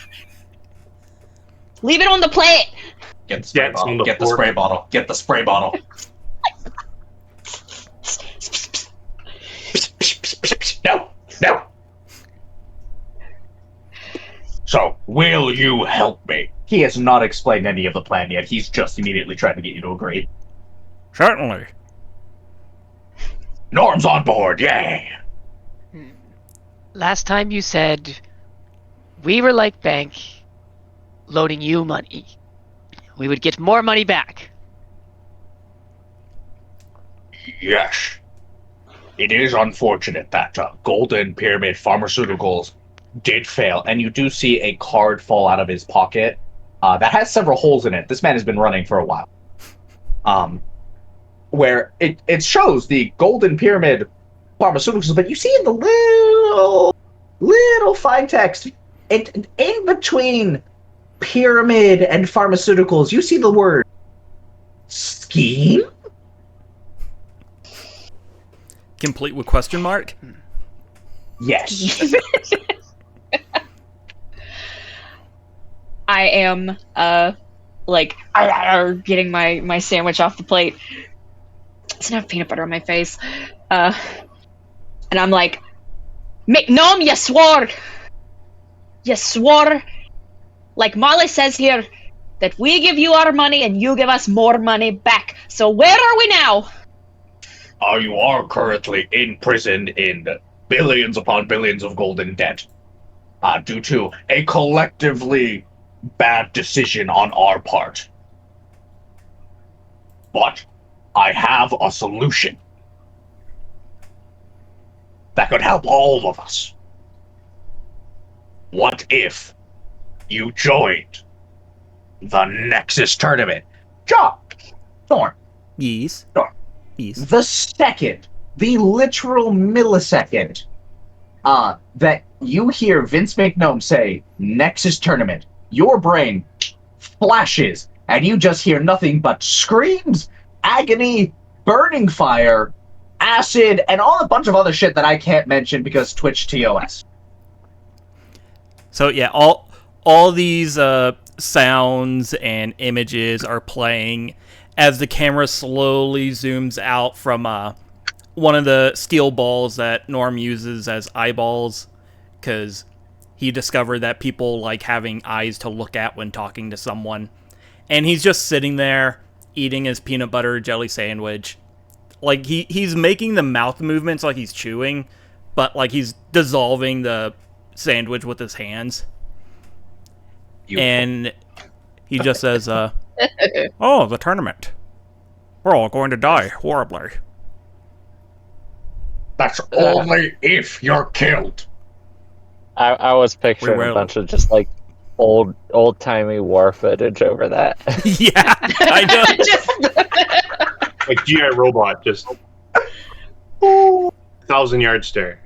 Leave it on the plate! Get the spray bottle. Get the spray bottle. Get the spray bottle. No. So, will Will you help me? He has not explained any of the plan yet. He's just immediately trying to get you to agree. Certainly. Norm's on board, yay! Last time you said we were like bank loaning you money. We would get more money back. Yes. It is unfortunate that Golden Pyramid Pharmaceuticals did fail, and you do see a card fall out of his pocket that has several holes in it. This man has been running for a while. Where it shows the Golden Pyramid Pharmaceuticals, but you see in the little fine text, in between pyramid and pharmaceuticals, you see the word scheme? Complete with question mark? Yes. I am getting my sandwich off the plate. Doesn't have peanut butter on my face. And I'm like, McNom, you swore! You swore, like Molly says here, that we give you our money and you give us more money back. So where are we now? You are currently imprisoned in billions upon billions of golden debt. Due to a collectively bad decision on our part. But I have a solution that could help all of us. What if you joined the Nexus tournament? John! Thorn! Yes. Thorn. Yes. The literal millisecond that you hear Vince McNome say Nexus tournament, your brain flashes and you just hear nothing but screams, agony, burning fire, acid, and a bunch of other shit that I can't mention because Twitch TOS. So yeah, all these sounds and images are playing as the camera slowly zooms out from one of the steel balls that Norm uses as eyeballs, because he discovered that people like having eyes to look at when talking to someone. And he's just sitting there eating his peanut butter jelly sandwich. Like he's making the mouth movements like he's chewing, but like he's dissolving the sandwich with his hands. Beautiful. And he just says, oh, the tournament. We're all going to die horribly. That's only if you're killed. I was picturing a bunch of just like old-timey war footage over that. Yeah, I know. Like G.I. Robot, just 1,000-yard stare.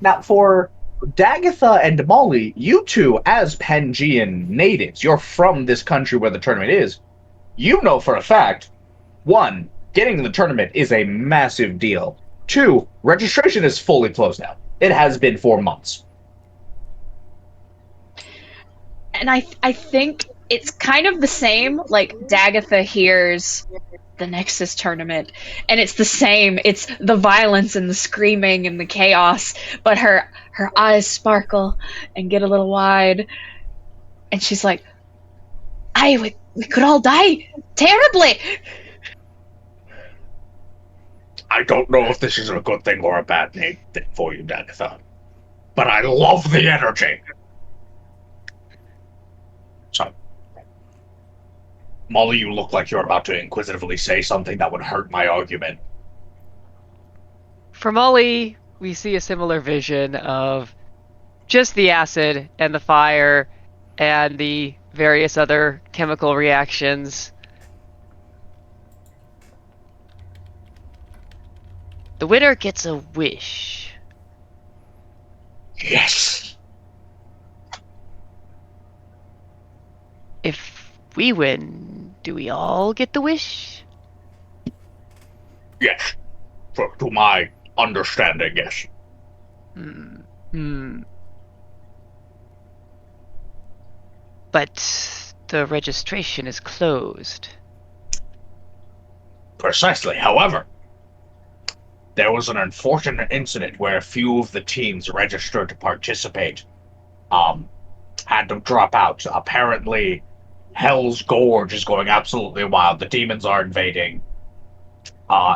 Now, for Dagatha and Molly, you two, as Pangean natives, you're from this country where the tournament is. You know for a fact, 1, getting to the tournament is a massive deal. 2, registration is fully closed now. It has been for months. And I think it's kind of the same, like Dagatha hears the Nexus tournament, and it's the same. It's the violence and the screaming and the chaos, but her eyes sparkle and get a little wide, and she's like, we could all die terribly. I don't know if this is a good thing or a bad thing for you, Dagatha, but I love the energy. So, Molly, you look like you're about to inquisitively say something that would hurt my argument. For Molly, we see a similar vision of just the acid and the fire and the various other chemical reactions. The winner gets a wish. Yes. If we win, do we all get the wish? Yes. To my understanding, yes. But the registration is closed. Precisely. However, there was an unfortunate incident where a few of the teams registered to participate had to drop out. Apparently, Hell's Gorge is going absolutely wild. The demons are invading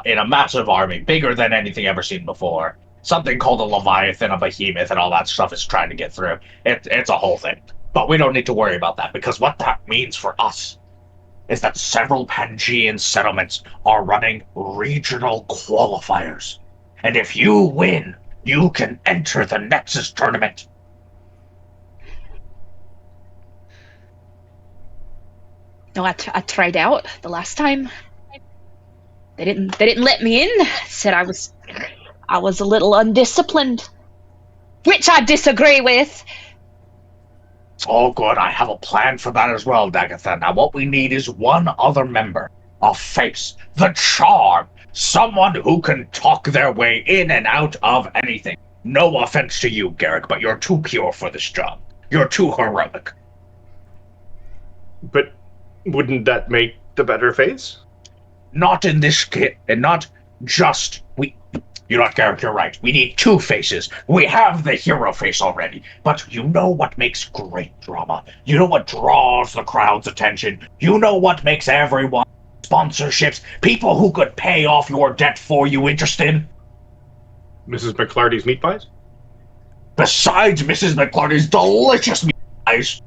in a massive army, bigger than anything ever seen before. Something called a Leviathan, a Behemoth, and all that stuff is trying to get through. It's a whole thing. But we don't need to worry about that, because what that means for us is that several Pangean settlements are running regional qualifiers. And if you win, you can enter the Nexus tournament. No, I tried out the last time. They didn't let me in. Said I was a little undisciplined, which I disagree with. It's all good. I have a plan for that as well, Dagatha. Now what we need is one other member. A face. The charm. Someone who can talk their way in and out of anything. No offense to you, Garrick, but you're too pure for this job. You're too heroic. But wouldn't that make the better face? Not in this kit, and not just we. You know what, Garrick, you're right. We need two faces. We have the hero face already. But you know what makes great drama? You know what draws the crowd's attention? You know what makes everyone sponsorships, people who could pay off your debt for you interested? Mrs. McClarty's meat pies? Besides Mrs. McClarty's delicious meat pies.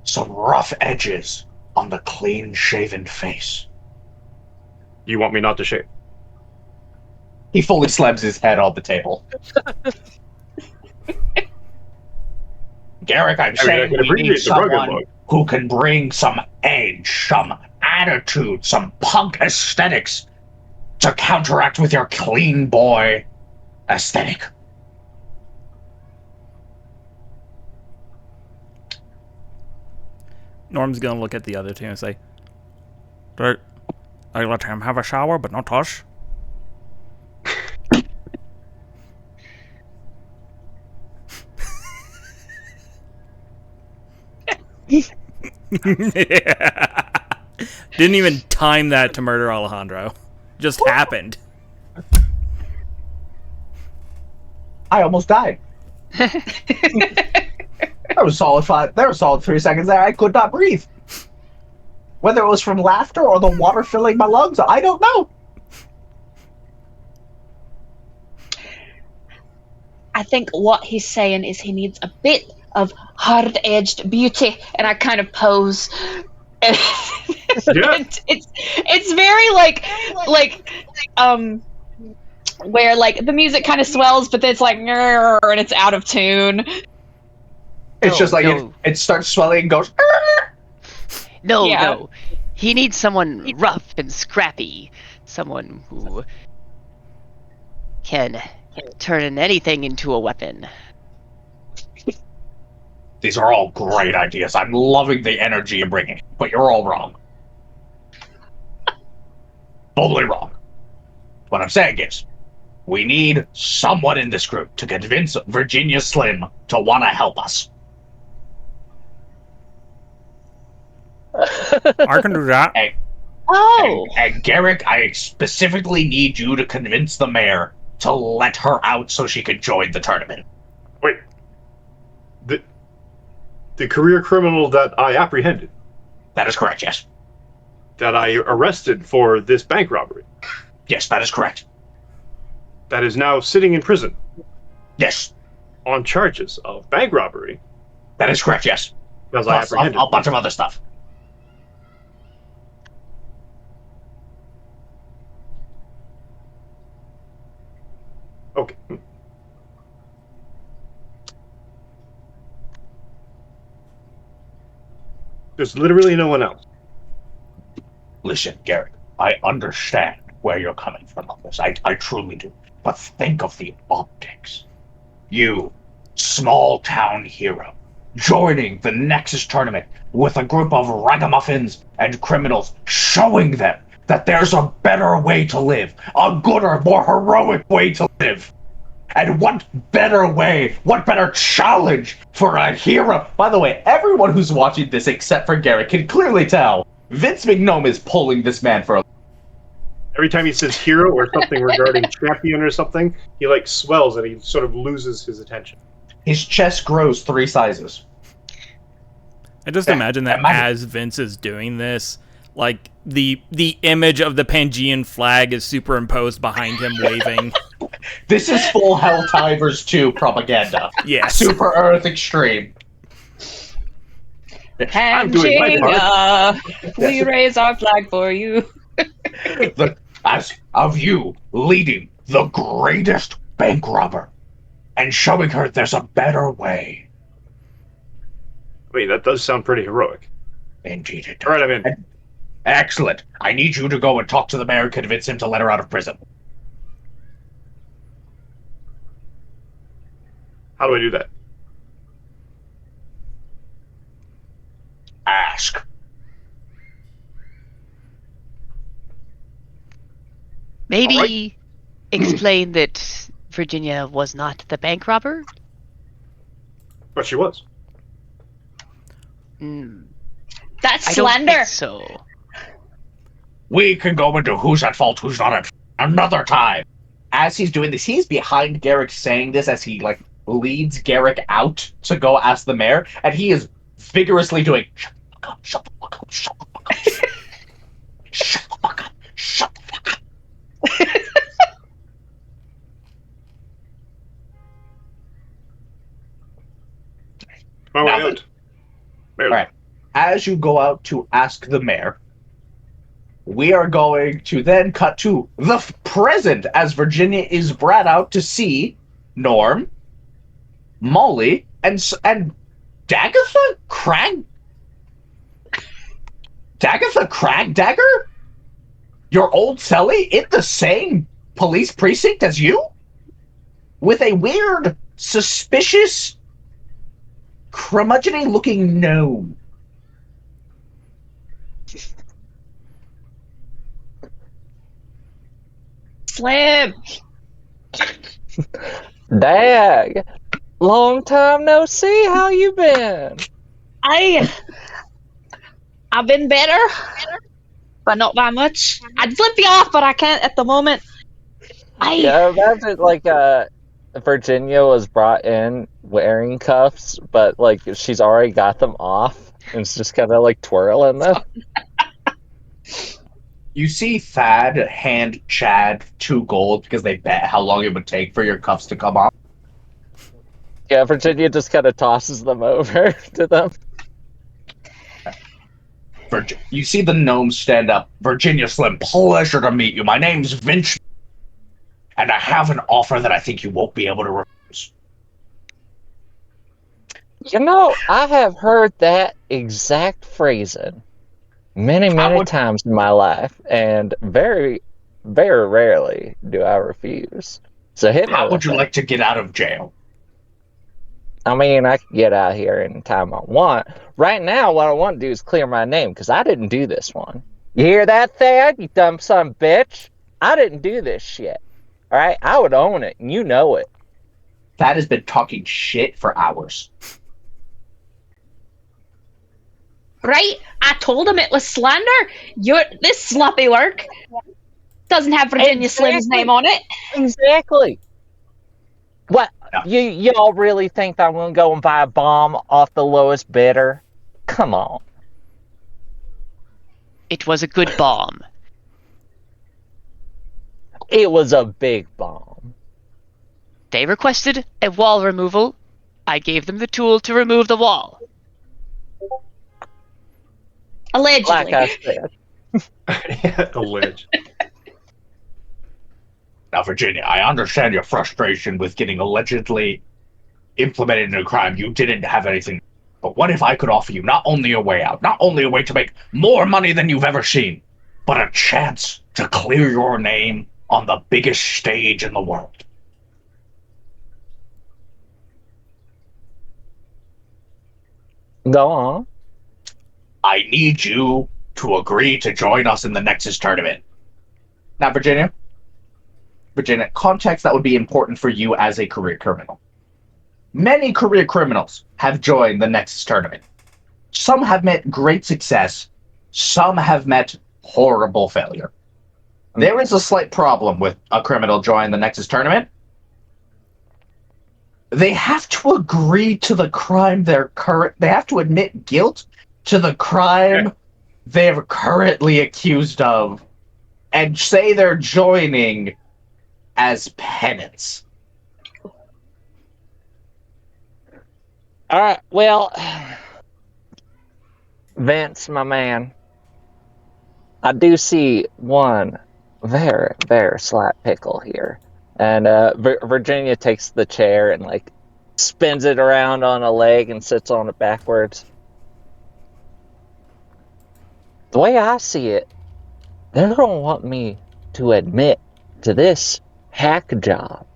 Some rough edges on the clean-shaven face. You want me not to shave? He fully slams his head on the table. Garrick, I'm saying we need someone who can bring some edge, some attitude, some punk aesthetics to counteract with your clean boy aesthetic. Norm's gonna look at the other two and say, I let him have a shower, but not us. Didn't even time that to murder Alejandro. Just happened. I almost died. There was solid 3 seconds there. I could not breathe. Whether it was from laughter or the water filling my lungs, I don't know. I think what he's saying is he needs a bit of hard-edged beauty, and I kind of pose. And it's very where like the music kind of swells, but then it's like and it's out of tune. It's just like it starts swelling and goes. No. He needs someone rough and scrappy. Someone who can turn anything into a weapon. These are all great ideas. I'm loving the energy you're bringing, but you're all wrong. Totally wrong. What I'm saying is, we need someone in this group to convince Virginia Slim to want to help us. I can do that. And Garrick, I specifically need you to convince the mayor to let her out so she can join the tournament. Wait. The career criminal that I apprehended. That is correct, yes. That I arrested for this bank robbery. Yes, that is correct. That is now sitting in prison. Yes. On charges of bank robbery. That is correct, yes. Because I apprehended a bunch of other stuff. Okay. There's literally no one else. Listen, Garrick, I understand where you're coming from on this. I truly do. But think of the optics. You, small town hero, joining the Nexus tournament with a group of ragamuffins and criminals, showing them that there's a better way to live, a gooder, more heroic way to live. And what better way, what better challenge for a hero? By the way, everyone who's watching this except for Garrick can clearly tell Vince McGnome is pulling this man for a... Every time he says hero or something regarding champion or something, he like swells and he sort of loses his attention. His chest grows 3 sizes. I just imagine that as Vince is doing this, like the image of the Pangean flag is superimposed behind him waving. This is full Helltimers 2 propaganda. Yes. Super Earth Extreme. I'm doing my part. We raise our flag for you. As of you leading the greatest bank robber and showing her there's a better way. I mean, that does sound pretty heroic. Indeed it does. All right, I'm in. Excellent. I need you to go and talk to the mayor and convince him to let her out of prison. How do I do that? Ask. Maybe explain that Virginia was not the bank robber? But she was. That's I don't slander. think so. We can go into who's at fault, who's not at fault another time. As he's doing this, he's behind Garrick saying this as he leads Garrick out to go ask the mayor, and he is vigorously doing shut the fuck up, shut the fuck up, shut the fuck up, shut the fuck up. My way out. All right. As you go out to ask the mayor, we are going to then cut to the present as Virginia is brought out to see Norm, Molly, and Dagatha Crag. Dagatha Cragdagger? Your old cellie in the same police precinct as you? With a weird, suspicious, curmudgeon looking gnome. Slim. Dag. Long time no see. How you been? I've been better, but not by much. I'd flip you off, but I can't at the moment. Yeah, imagine Virginia was brought in wearing cuffs, but she's already got them off and it's just kind of twirling them. You see Thad hand Chad 2 gold because they bet how long it would take for your cuffs to come off. Yeah, Virginia just kind of tosses them over to them. You see the gnome stand up. Virginia Slim, pleasure to meet you. My name's Vince, and I have an offer that I think you won't be able to refuse. You know, I have heard that exact phrasing many times in my life, and very, very rarely do I refuse. So hit me. How would you like to get out of jail? I mean, I can get out here anytime I want. Right now, what I want to do is clear my name, because I didn't do this one. You hear that, Thad? You dumb son of a bitch? I didn't do this shit. Alright? I would own it, and you know it. Thad has been talking shit for hours. Right? I told him it was slander. This sloppy work doesn't have Virginia Slim's name on it. Exactly. What? Y'all really think I'm gonna go and buy a bomb off the lowest bidder? Come on. It was a good bomb. It was a big bomb. They requested a wall removal. I gave them the tool to remove the wall. Allegedly. Like I said. Alleged. Now, Virginia, I understand your frustration with getting allegedly implemented in a crime you didn't have anything. But what if I could offer you not only a way out, not only a way to make more money than you've ever seen, but a chance to clear your name on the biggest stage in the world? Go on. I need you to agree to join us in the Nexus tournament. Now, Virginia, context that would be important for you as a career criminal. Many career criminals have joined the Nexus tournament. Some have met great success. Some have met horrible failure. There is a slight problem with a criminal joining the Nexus tournament. They have to agree to the crime they have to admit guilt to the crime they're currently accused of and say they're joining as penance. All right. Well, Vince, my man, I do see one very, very slight pickle here. And Virginia takes the chair and like spins it around on a leg and sits on it backwards. The way I see it, they're going to want me to admit to this hack job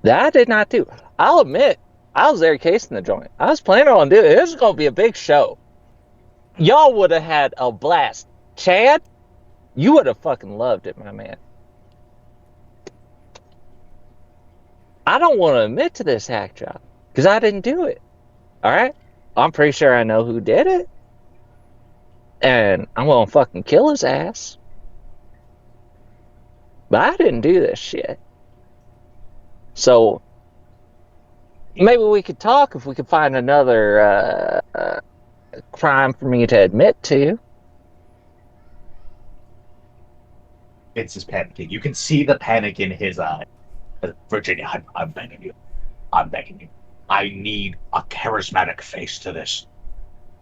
that I did not do. I'll admit, I was there casing the joint. I was planning on doing it. This is going to be a big show. Y'all would have had a blast. Chad, you would have fucking loved it, my man. I don't want to admit to this hack job because I didn't do it. All right? I'm pretty sure I know who did it. And I'm going to fucking kill his ass. But I didn't do this shit. So, maybe we could talk if we could find another crime for me to admit to. Vince is panicking. You can see the panic in his eye. Virginia, I'm begging you. I'm begging you. I need a charismatic face to this.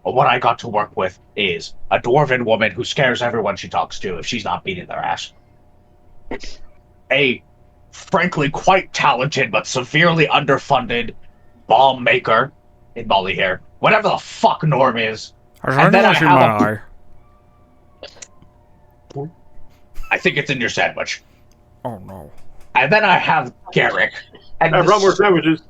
What I got to work with is a dwarven woman who scares everyone she talks to if she's not beating their ass. A, frankly, quite talented but severely underfunded bomb maker in Molly hair. Whatever the fuck Norm is. And then I think it's in your sandwich. Oh no. And then I have Garrick. And I brought more sandwiches.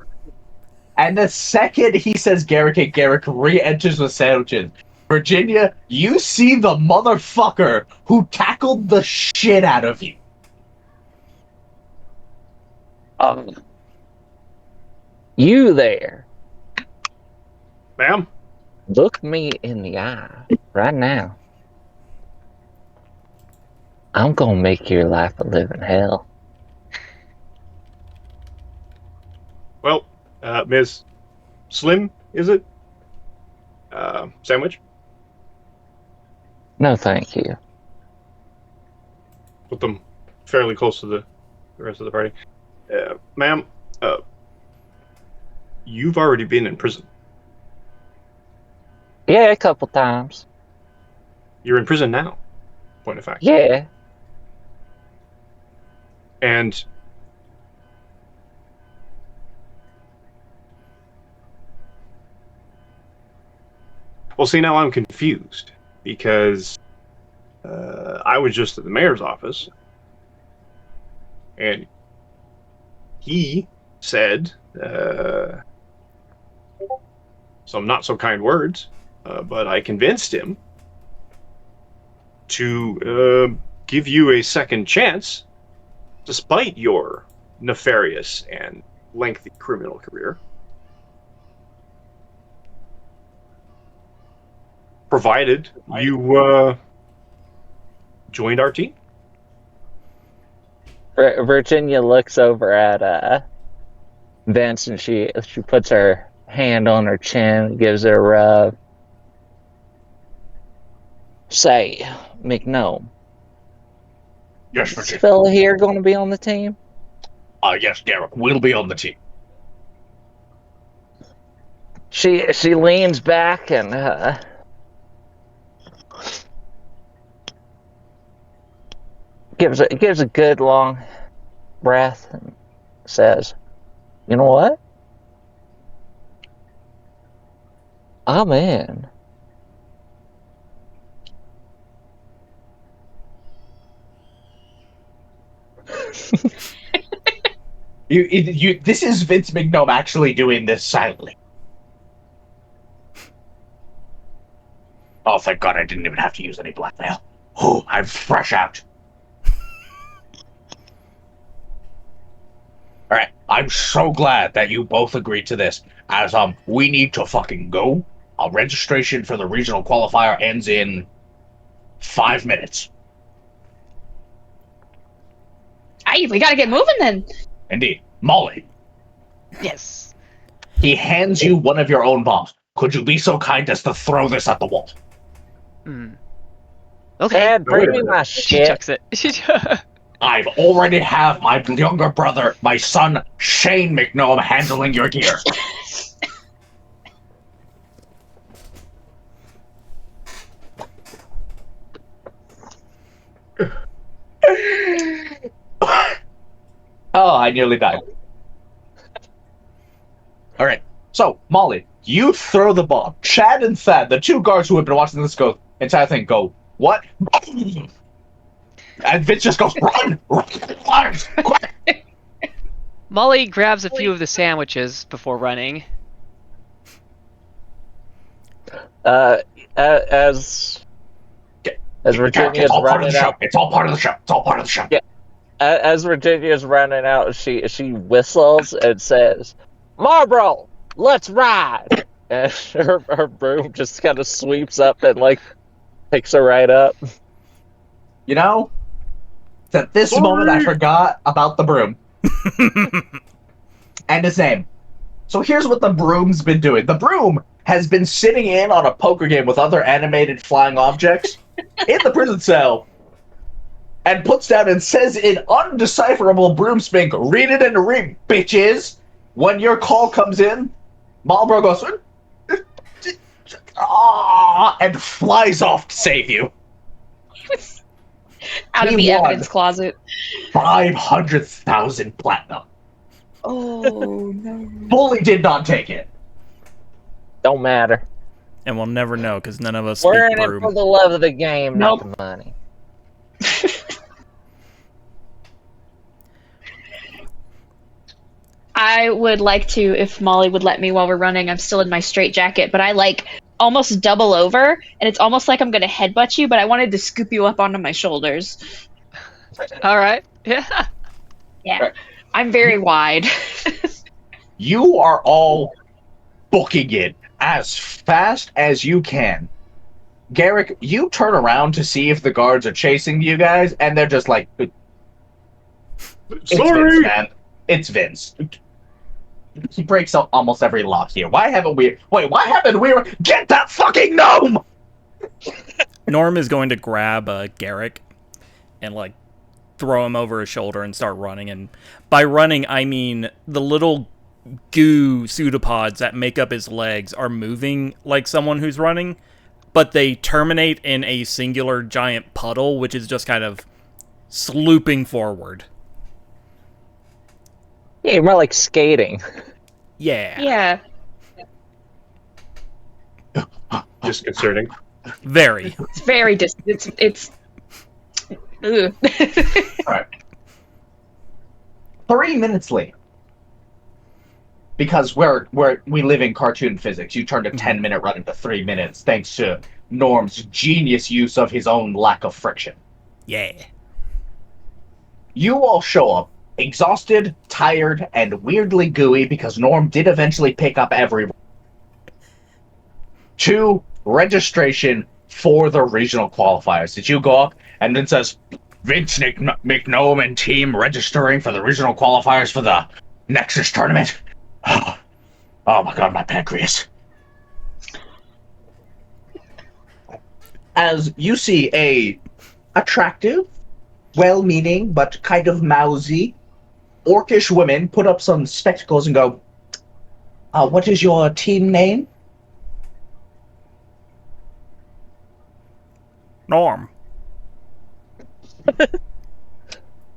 And the second he says Garrick re-enters with sandwiches. Virginia, you see the motherfucker who tackled the shit out of you. You there. Ma'am? Look me in the eye right now. I'm gonna make your life a living hell. Well, Ms. Slim, is it? Sandwich? No, thank you. Put them fairly close to the rest of the party. Ma'am, you've already been in prison. Yeah, a couple times. You're in prison now, point of fact. Yeah. And well, see, now I'm confused because I was just at the mayor's office and he said some not so kind words, but I convinced him to give you a second chance despite your nefarious and lengthy criminal career. Provided you joined our team. Virginia looks over at Vince and she puts her hand on her chin, gives her a rub. Say, McNome. Yes, This Virginia. fella here going to be on the team? Yes, Garrick will be on the team. She leans back and gives a good long breath and says, "You know what? I'm in." This is Vince McNome actually doing this silently. Oh, thank God I didn't even have to use any blackmail. Oh, I'm fresh out. Alright, I'm so glad that you both agreed to this, as we need to fucking go. Our registration for the regional qualifier ends in 5 minutes. Hey, we gotta get moving then. Indeed. Molly, Yes. he hands you one of your own bombs. Could you be so kind as to throw this at the wall? Hmm. Okay. Dad, bring me my She shit. chucks it. I've already have my younger brother, my son, Shane McNome, handling your gear. Oh, I nearly died. Alright, so, Molly, you throw the bomb. Chad and Thad, the two guards who have been watching this entire thing, go, what? And Vince just goes, run! Run! Quick! Molly grabs a few of the sandwiches before running. As Virginia's It's all part of the running show. out, It's all part of the show. It's all part of the show. Yeah. As Virginia's running out, she whistles and says, "Marlboro, let's ride." And her broom just kind of sweeps up and like picks her right up. You know, it's at this moment I forgot about the broom. And his name. So here's what the broom's been doing. The broom has been sitting in on a poker game with other animated flying objects in the prison cell and puts down and says in undecipherable broom spink, read it in the ring, bitches. When your call comes in, Marlboro goes, ah, and flies off to save you. Out of He the won. evidence closet. 500,000 platinum. Oh, no. Bully did not take it. Don't matter. And we'll never know because none of us We're speak in it broom. for the love of the game, Nope. not the money. I would like to, if Molly would let me while we're running, I'm still in my straight jacket, but I like almost double over, and it's almost like I'm gonna headbutt you, but I wanted to scoop you up onto my shoulders. All right. Yeah. Yeah. Right. I'm very wide. You are all booking it as fast as you can. Garrick, you turn around to see if the guards are chasing you guys, and they're just like, it's Sorry. Vince, man. It's Vince. He breaks up almost every lock here. Why haven't we... Wait, why haven't we... Get that fucking gnome! Norm is going to grab Garrick and like throw him over his shoulder and start running. And by running, I mean the little goo pseudopods that make up his legs are moving like someone who's running, but they terminate in a singular giant puddle, which is just kind of slooping forward. Yeah, more like skating. Yeah. Yeah. Disconcerting. Very. It's very it's ugh. Alright. 3 minutes late. Because we live in cartoon physics. You turned a 10-minute run into 3 minutes thanks to Norm's genius use of his own lack of friction. Yeah. You all show up, exhausted, tired, and weirdly gooey because Norm did eventually pick up everyone. To registration for the regional qualifiers. Did you go up and then says, Vince McNome and team registering for the regional qualifiers for the Nexus tournament? Oh my god, my pancreas. As you see a attractive, well-meaning, but kind of mousy, orcish woman put up some spectacles and go, what is your team name? Norm.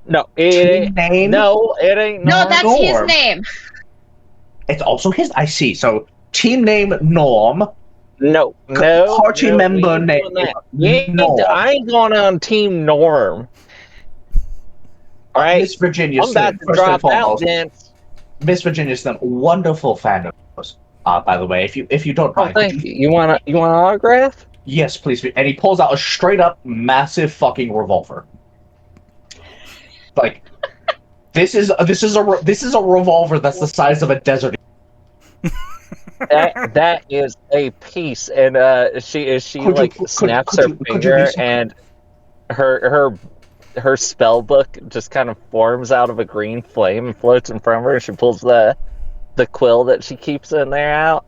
No, it Team ain't. name? No, it ain't. No, Norm. that's Norm. his name. It's also his. I see. So, team name Norm. No, Party no, member we ain't name doing that. You ain't- Norm. I ain't going on Team Norm. All right, Miss Virginia I'm about Slim, to first and drop out, foremost. Vince. Miss Virginia Slim, wonderful fan of yours. By the way, if you don't Oh, mind, thank you. You want an autograph? yes, please. And he pulls out a straight up massive fucking revolver. Like, this is a revolver that's the size of a desert. That is a piece, and she Could like you- snaps could her you be finger, so- and her her spell book just kind of forms out of a green flame and floats in front of her. She pulls the quill that she keeps in there out.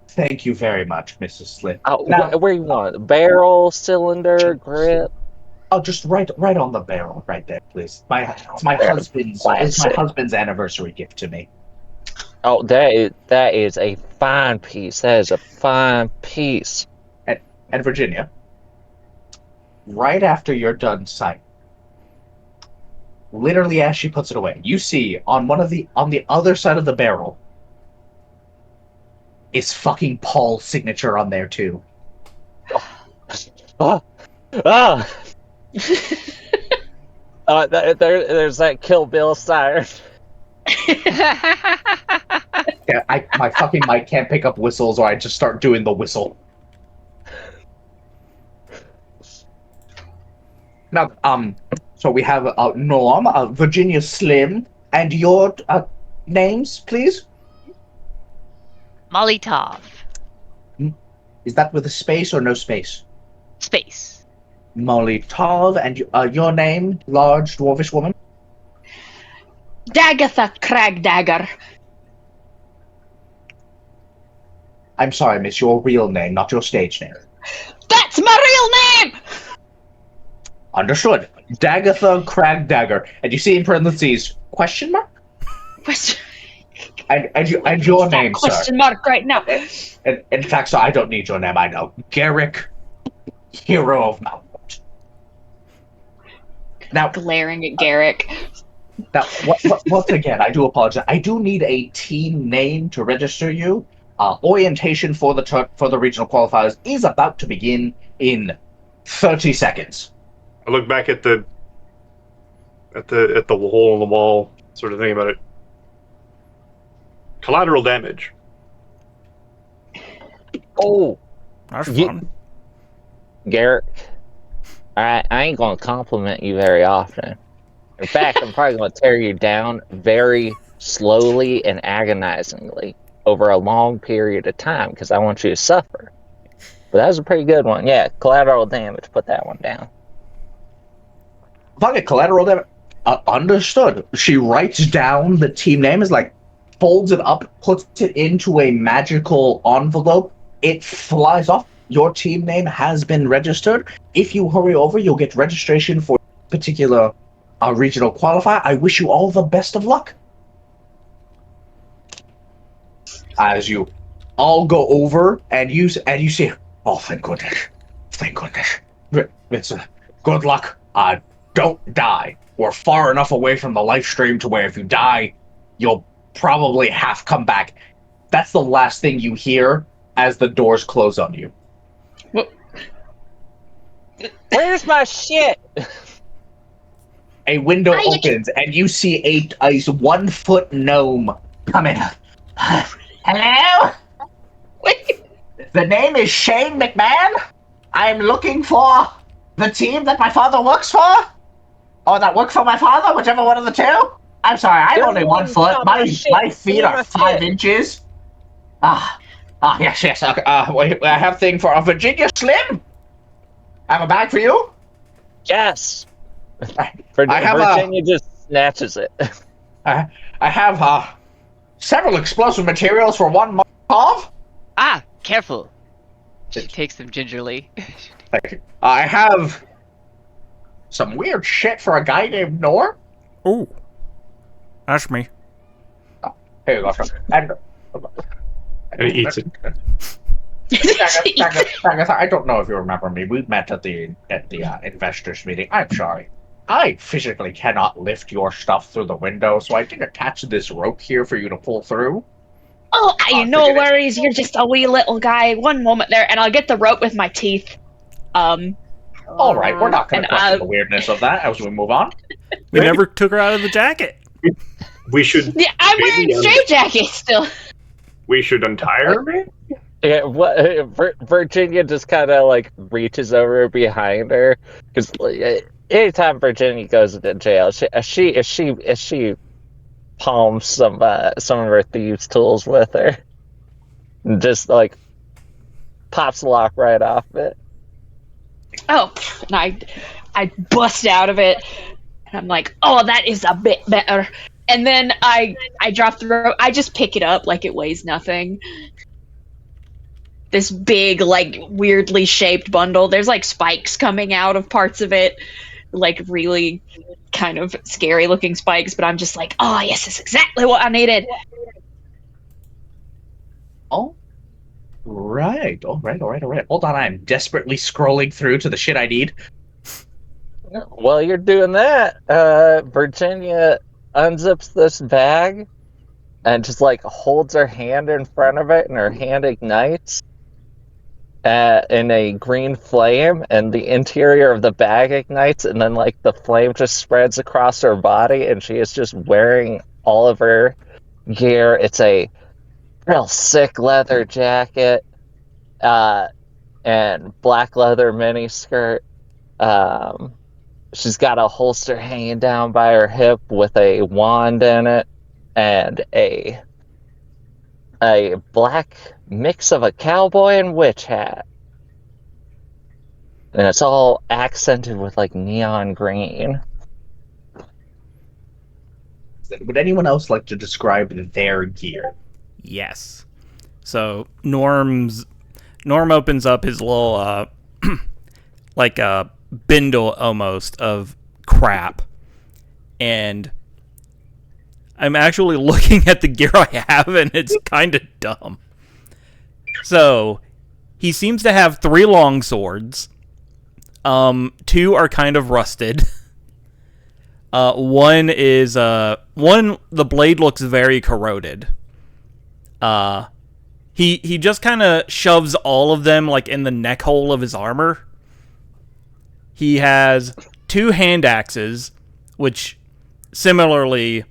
Thank you very much, Mrs. Slim. Oh, Now, where you want? Barrel, cylinder, grip. oh, just right on the barrel, right there, please. It's my husband's anniversary gift to me. Oh, that is a fine piece. That is a fine piece. And Virginia, right after you're done sighting, literally as she puts it away, you see on the other side of the barrel is fucking Paul's signature on there too. Oh. There's that Kill Bill siren. Yeah, my fucking mic can't pick up whistles, or I just start doing the whistle. Now, so we have Norm, Virginia Slim, and your names, please. Molotov. Is that with a space or no space? Space. Molly Tov, and your name, large dwarvish woman? Dagatha Cragdagger. I'm sorry, miss, your real name, not your stage name. That's my real name! Understood. Dagatha Cragdagger. And you see in parentheses, question mark? Question. And your name, sir. Question mark right now. In fact, sir, I don't need your name, I know. Garrick, hero of Mount. Now, Glaring at Garrick. Now, once again, I do apologize. I do need a team name to register you. Orientation for the regional qualifiers is about to begin in 30 seconds. I look back at the hole in the wall, sort of thinking about it. Collateral damage. Oh, That's fun. Garrett. I ain't gonna compliment you very often. In fact, I'm probably gonna tear you down very slowly and agonizingly over a long period of time because I want you to suffer. But that was a pretty good one. Yeah, collateral damage. Put that one down. Fucking collateral damage. Understood. She writes down the team name, is like, folds it up, puts it into a magical envelope. It flies off. Your team name has been registered. If you hurry over, you'll get registration for a particular regional qualifier. I wish you all the best of luck. As you all go over and you say, "Oh, thank goodness, thank goodness, it's good luck. Don't die. We're far enough away from the live stream to where if you die, you'll probably half come back." That's the last thing you hear as the doors close on you. Where's my shit? A window opens and you see a 1 foot gnome come in. Hello? Wait. The name is Shane McMahon. I'm looking for the team that my father works for, or that work for my father, whichever one of the two. I'm sorry, I'm only 1 foot. My feet are 5 inches. Yes. Okay. Wait, I have a thing for a Virginia Slim. I have a bag for you. Yes. Virginia just snatches it. I have several explosive materials for one Molotov. Ah, careful. She takes them gingerly. I have some weird shit for a guy named Norm. Ooh. That's me. Here you go, sir. And he eats it. Agatha, I don't know if you remember me. We met at the investors meeting. I'm sorry. I physically cannot lift your stuff through the window, so I did attach this rope here for you to pull through. Oh, no worries. You're just a wee little guy. One moment there, and I'll get the rope with my teeth. All right, we're not going to question the weirdness of that as we move on. We never took her out of the jacket. We should. Yeah, I'm wearing a straight still. We should untie her. Yeah, Virginia just kind of like reaches over behind her because anytime Virginia goes into jail, she palms some of her thieves' tools with her, and just like pops the lock right off it. Oh, and I bust out of it, and I'm like, oh, that is a bit better. And then I drop the rope. I just pick it up like it weighs nothing. This big, like, weirdly shaped bundle. There's like spikes coming out of parts of it, like really kind of scary looking spikes. But I'm just like, oh yes, that's exactly what I needed. All right. Hold on, I'm desperately scrolling through to the shit I need. While you're doing that, Virginia unzips this bag and just like holds her hand in front of it, and her hand ignites in a green flame, and the interior of the bag ignites, and then like the flame just spreads across her body, and she is just wearing all of her gear. It's a real sick leather jacket, and black leather mini skirt. She's got a holster hanging down by her hip with a wand in it, and a black mix of a cowboy and witch hat. And it's all accented with like neon green. Would anyone else like to describe their gear? Yes. So Norm opens up his little like a bindle almost of crap, and I'm actually looking at the gear I have, and it's kind of dumb. So he seems to have 3 long swords. 2 are kind of rusted. One is the blade looks very corroded. He just kind of shoves all of them like in the neck hole of his armor. He has 2 hand axes, which similarly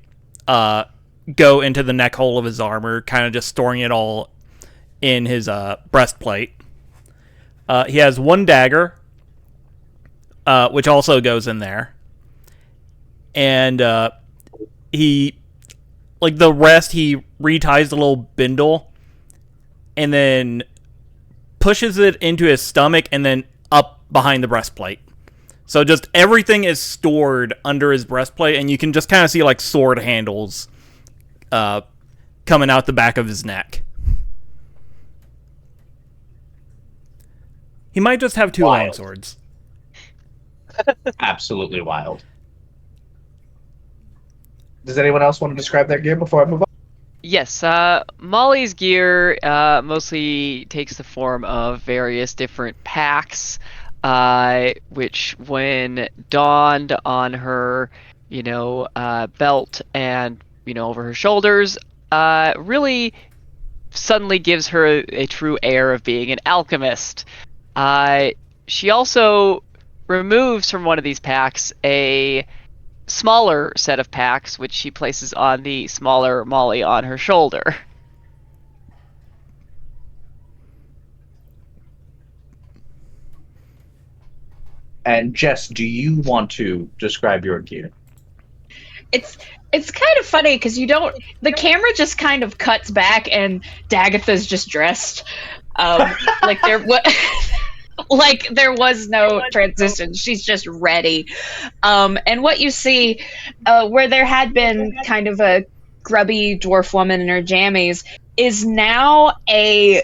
go into the neck hole of his armor, kind of just storing it all in his breastplate. He has 1 dagger, which also goes in there. And he, like the rest, he reties the little bindle and then pushes it into his stomach and then up behind the breastplate. So just everything is stored under his breastplate, and you can just kind of see like sword handles coming out the back of his neck. He might just have 2 long swords. Absolutely wild. Does anyone else want to describe their gear before I move on? Yes, Molly's gear mostly takes the form of various different packs, which, when donned on her, belt and, over her shoulders, really suddenly gives her a true air of being an alchemist. She also removes from one of these packs a smaller set of packs, which she places on the smaller Molly on her shoulder. And Jess, do you want to describe your gear? It's kind of funny because the camera just kind of cuts back and Dagatha's just dressed. Like there was no transition. She's just ready. And what you see, where there had been kind of a grubby dwarf woman in her jammies, is now a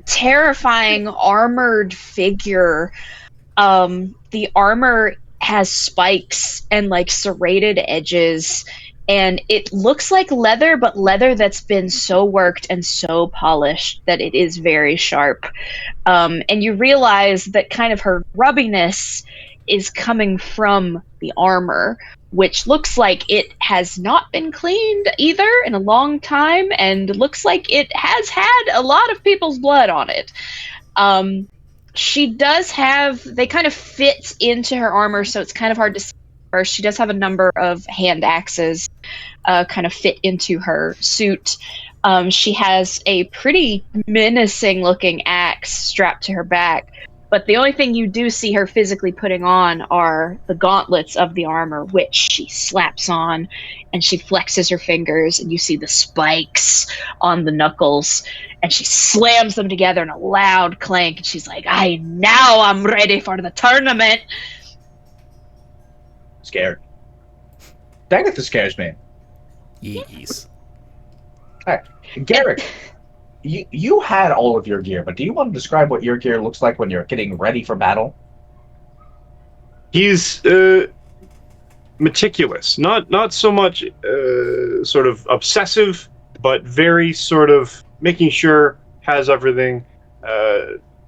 terrifying armored figure. The armor has spikes and like serrated edges, and it looks like leather, but leather that's been so worked and so polished that it is very sharp. And you realize that kind of her grubbiness is coming from the armor, which looks like it has not been cleaned either in a long time, and looks like it has had a lot of people's blood on it. She does have, they kind of fit into her armor, so it's kind of hard to see her. She does have a number of hand axes kind of fit into her suit. She has a pretty menacing looking axe strapped to her back, But the only thing you do see her physically putting on are the gauntlets of the armor, which she slaps on, and she flexes her fingers, and you see the spikes on the knuckles, and she slams them together in a loud clank, and she's like, now I'm ready for the tournament. Scared. Dagatha scares me. Yes. All right. Garrick, you had all of your gear, but do you want to describe what your gear looks like when you're getting ready for battle? He's meticulous, not so much sort of obsessive, but very sort of making sure has everything,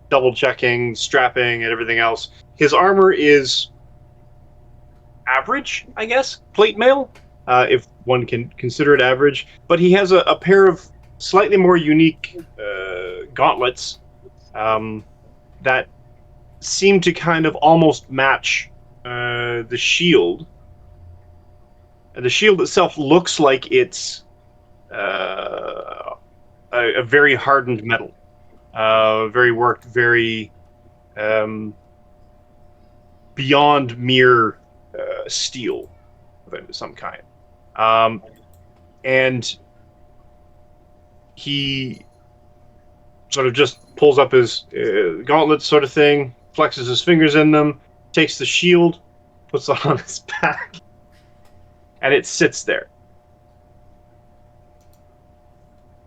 double checking, strapping, and everything else. His armor is average, I guess, plate mail, if one can consider it average. But he has a pair of slightly more unique gauntlets that seem to kind of almost match the shield. The shield itself looks like it's a very hardened metal, very worked, very um, beyond mere steel of some kind. And he sort of just pulls up his gauntlets, sort of thing, flexes his fingers in them, takes the shield, puts it on his back, and it sits there.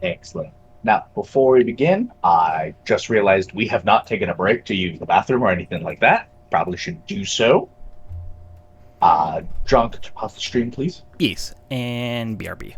Excellent. Now, before we begin, I just realized we have not taken a break to use the bathroom or anything like that. Probably should do so. John, could you pause the stream, please? Yes. And BRB.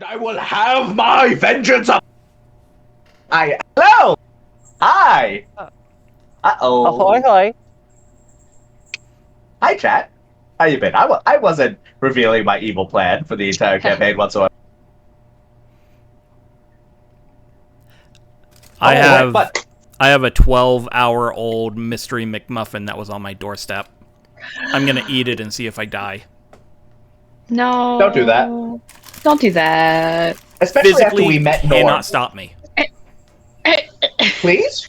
I will have my vengeance up. Hello! Hi! Uh-oh. Ahoy, hoy. Hi, chat. How you been? I wasn't revealing my evil plan for the entire campaign whatsoever. I Oh, have but I have a 12-hour-old mystery McMuffin that was on my doorstep. I'm gonna eat it and see if I die. No. Don't do that. Don't do that. especially after Physically we met cannot Norm. stop me. Please?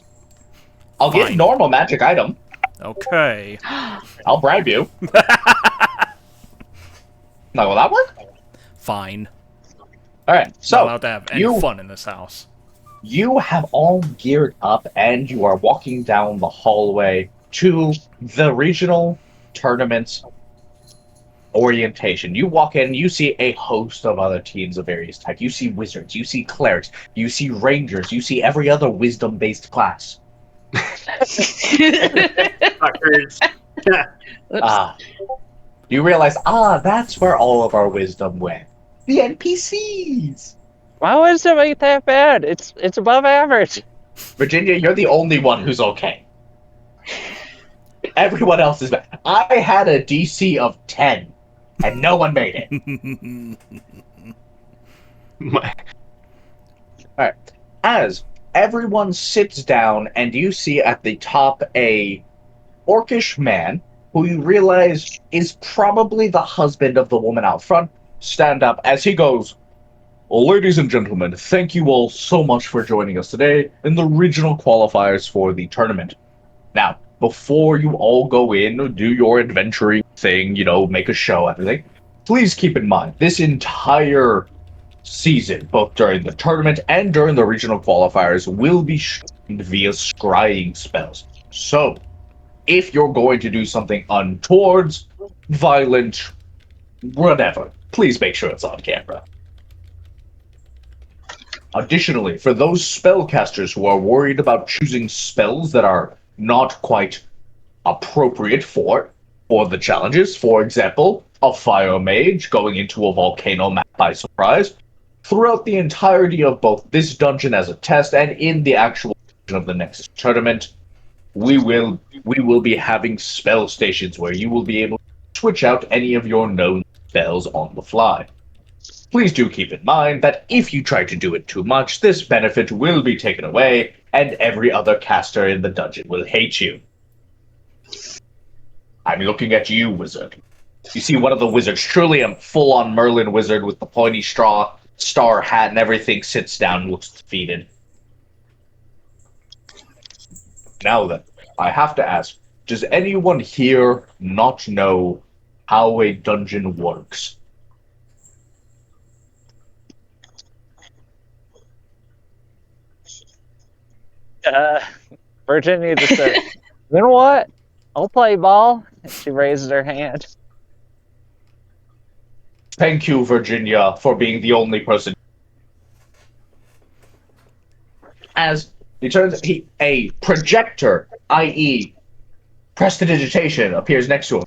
I'll give Fine. Norm a magic item. Okay. I'll bribe you. Now, will that work? Fine. Alright, Not so allowed to have any you- fun in this house. you have all geared up and you are walking down the hallway to the regional tournaments orientation. You walk in, you see a host of other teams of various types. You see wizards, you see clerics, you see rangers, you see every other wisdom-based class. Fuckers. You realize, that's where all of our wisdom went. The NPCs! My wisdom ain't that bad. It's above average. Virginia, you're the only one who's okay. Everyone else is bad. I had a DC of 10, and no one made it. Alright. As everyone sits down, and you see at the top a orcish man, who you realize is probably the husband of the woman out front, stand up as he goes, "Ladies and gentlemen, thank you all so much for joining us today in the regional qualifiers for the tournament. Now, before you all go in, do your adventuring thing, make a show, everything, please keep in mind, this entire season, both during the tournament and during the regional qualifiers, will be streamed via scrying spells. So, if you're going to do something untoward, violent, whatever, please make sure it's on camera. Additionally, for those spellcasters who are worried about choosing spells that are not quite appropriate for the challenges, for example, a fire mage going into a volcano map by surprise, throughout the entirety of both this dungeon as a test and in the actual of the Nexus tournament, we will be having spell stations where you will be able to switch out any of your known spells on the fly. Please do keep in mind that if you try to do it too much, this benefit will be taken away, and every other caster in the dungeon will hate you. I'm looking at you, wizard. You see one of the wizards, truly a full-on Merlin wizard with the pointy star hat and everything, sits down and looks defeated. Now then, I have to ask, does anyone here not know how a dungeon works? Virginia just said, "You know what? I'll play ball." And she raises her hand. Thank you, Virginia, for being the only person. As it turns, a projector, i.e., prestidigitation, appears next to him.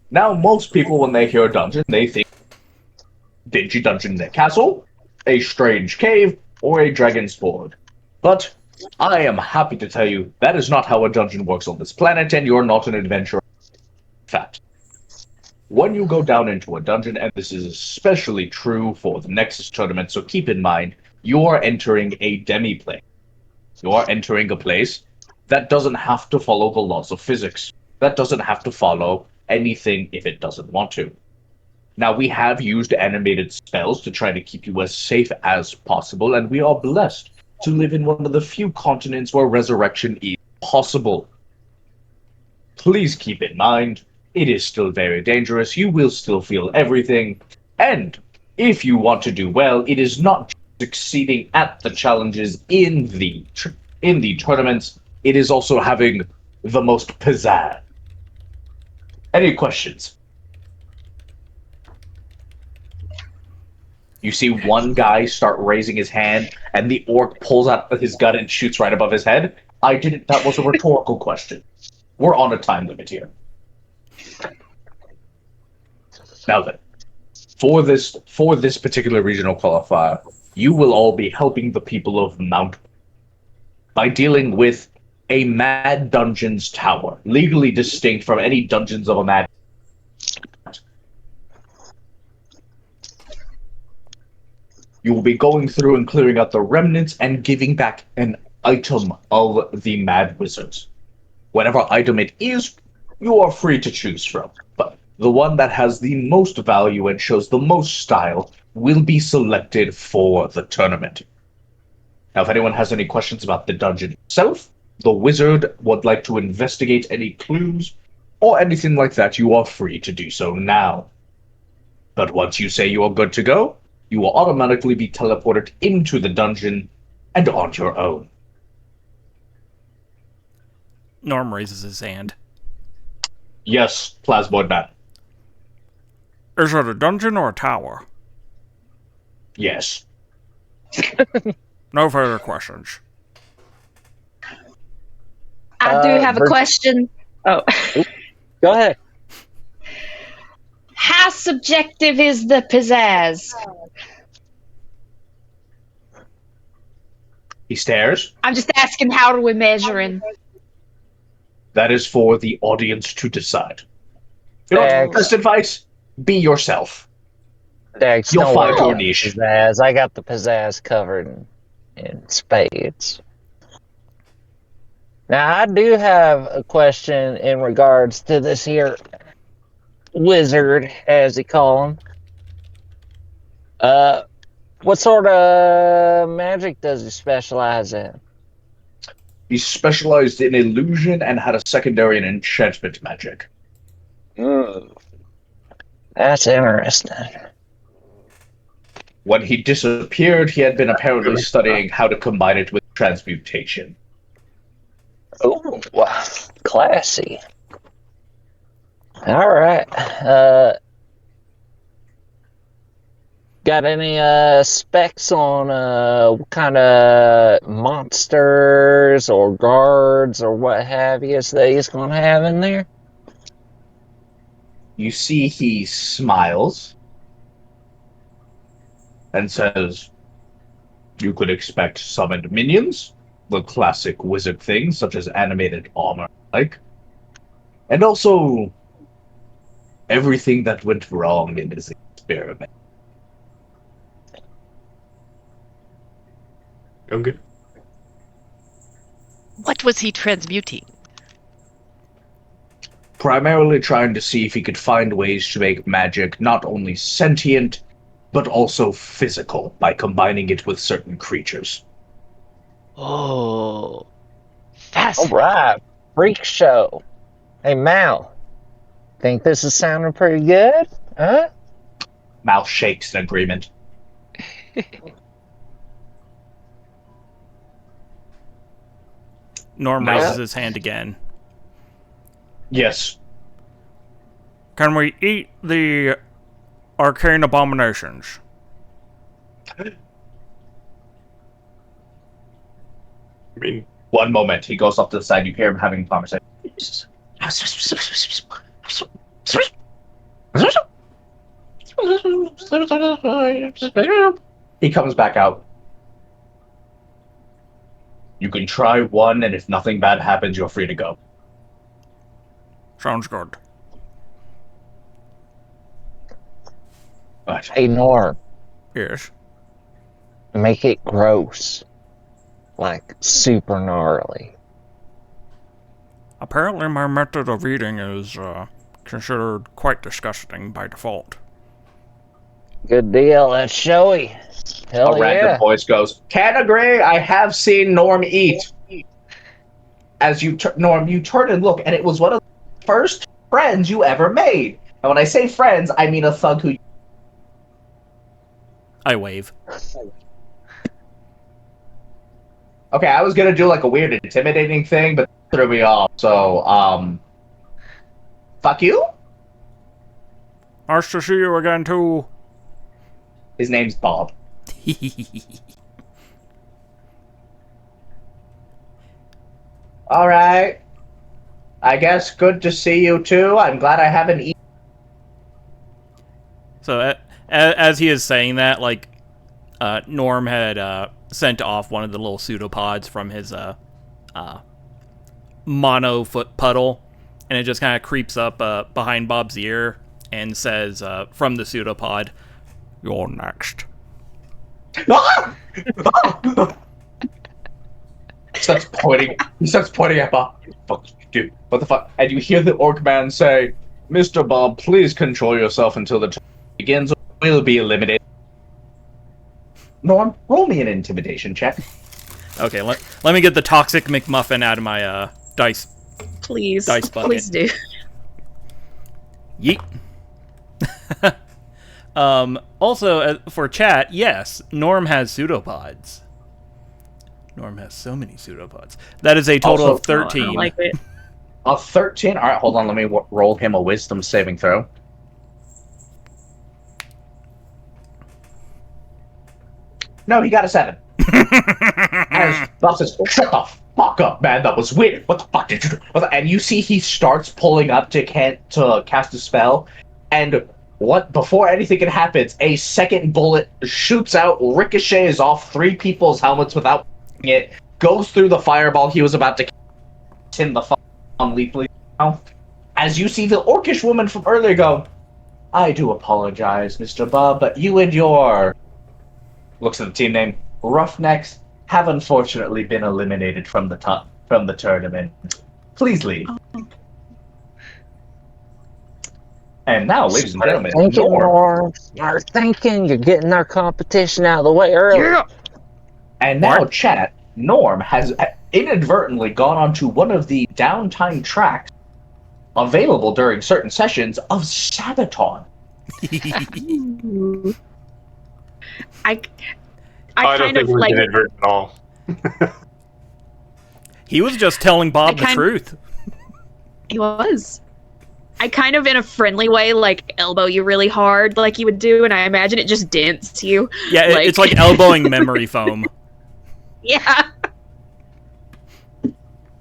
Now, most people, when they hear dungeon, they think dingy dungeon in a castle, a strange cave, or a dragon's board. But I am happy to tell you that is not how a dungeon works on this planet, and you're not an adventurer. In fact, when you go down into a dungeon, and this is especially true for the Nexus tournament, so keep in mind, you are entering a demi-plane. You are entering a place that doesn't have to follow the laws of physics. That doesn't have to follow anything if it doesn't want to. Now, we have used animated spells to try to keep you as safe as possible, and we are blessed to live in one of the few continents where resurrection is possible. Please keep in mind, it is still very dangerous, you will still feel everything, and if you want to do well, it is not just succeeding at the challenges in the tournaments, it is also having the most pizzazz. Any questions? You see one guy start raising his hand, and the orc pulls out his gun and shoots right above his head. That was a rhetorical question. We're on a time limit here. Now then, For this particular regional qualifier, you will all be helping the people of Mount by dealing with a Mad Dungeons tower, legally distinct from any dungeons of a Mad. You will be going through and clearing out the remnants and giving back an item of the Mad Wizards. Whatever item it is, you are free to choose from. But the one that has the most value and shows the most style will be selected for the tournament. Now, if anyone has any questions about the dungeon itself, the wizard would like to investigate any clues, or anything like that, you are free to do so now. But once you say you are good to go, you will automatically be teleported into the dungeon and on your own. Norm raises his hand. Yes, Plasmoid Man. Is it a dungeon or a tower? Yes. No further questions. I do have a question. Oh. Go ahead. How subjective is the pizzazz? He stares. I'm just asking, how are we measuring? That is for the audience to decide. You know, best advice, be yourself. Dex, You'll don't find worry your about niche. Pizzazz. I got the pizzazz covered in spades. Now, I do have a question in regards to this here wizard, as they call him. What sort of magic does he specialize in? He specialized in illusion and had a secondary in enchantment magic. That's interesting. When he disappeared, he had been apparently studying how to combine it with transmutation. Oh, wow. Classy. All right. Got any specs on what kind of monsters or guards or what have you that he's going to have in there? You see he smiles and says, you could expect summoned minions, the classic wizard things such as animated armor like, and also everything that went wrong in his experiment. Okay. What was he transmuting? Primarily trying to see if he could find ways to make magic not only sentient, but also physical by combining it with certain creatures. Oh, All fascinating. right. Freak show. Hey, Mal. Think this is sounding pretty good? Huh? Mal shakes in agreement. Norm No. raises his hand again. Yes. Can we eat the arcane abominations? I mean, One moment, he goes off to the side. You hear him having a conversation. He comes back out. You can try one, and if nothing bad happens, you're free to go. Sounds good. Right. Hey, Norm. Yes. Make it gross. Like, super gnarly. Apparently my method of eating is considered quite disgusting by default. Good deal. That's showy. Hell A random yeah. voice goes, "Can agree. I have seen Norm eat." As you Norm, you turn and look, and it was one of the first friends you ever made. And when I say friends, I mean a thug who. I wave. Okay, I was gonna do like a weird intimidating thing, but that threw me off. So, fuck you. Nice to see you again, too. His name's Bob. All right. I guess good to see you too. I'm glad I haven't eaten. So as he is saying that, like, Norm had sent off one of the little pseudopods from his mono foot puddle, and it just kind of creeps up behind Bob's ear and says from the pseudopod, "You're next." He starts pointing at Bob. Fuck, dude, what the fuck? And you hear the orc man say, "Mr. Bob, please control yourself until the time begins, or we'll be eliminated." Norm, roll me an intimidation check. Okay, let me get the toxic McMuffin out of my dice Please. bucket. Please do. Yeet. Also, for chat, yes, Norm has pseudopods. Norm has so many pseudopods. That is a total Also- of 13. I don't like it. A 13? Alright, hold on, let me roll him a wisdom saving throw. No, he got a 7. As Bob says, "Shut the fuck up, man, that was weird. What the fuck did you do?" And you see he starts pulling up to cast a spell, and before anything can happen, a second bullet shoots out, ricochets off 3 people's helmets without it, goes through the fireball he was about to cast him the fuck on lethally. As you see the orcish woman from earlier go, "I do apologize, Mr. Bob, but you and your," looks at the team name, "Roughnecks have unfortunately been eliminated from the tournament. Please leave." And now, ladies and gentlemen, Thank you, Norm. Norm. You're thinking you're getting our competition out of the way early. Yeah. And now, chat, Norm has inadvertently gone onto one of the downtime tracks available during certain sessions of Sabaton. Ooh. I I don't kind think of it was like. inadvertent at all. He was just telling Bob the I kind- truth. He was. I kind of, in a friendly way, like elbow you really hard, like you would do, and I imagine it just dents you. Yeah, it's like elbowing memory foam. Yeah.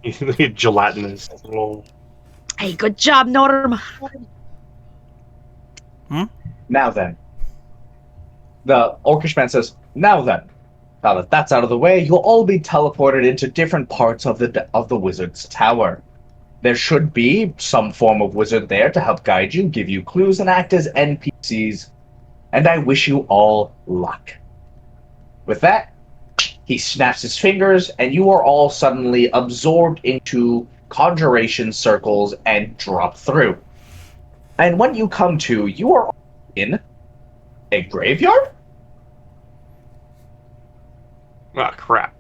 Gelatinous little. Hey, good job, Norm. Now then, the Orcish man says, "Now then, now that that's out of the way, you'll all be teleported into different parts of the wizard's tower. There should be some form of wizard there to help guide you, give you clues, and act as NPCs. And I wish you all luck." With that, he snaps his fingers, and you are all suddenly absorbed into conjuration circles and drop through. And when you come to, you are in a graveyard? Ah, crap.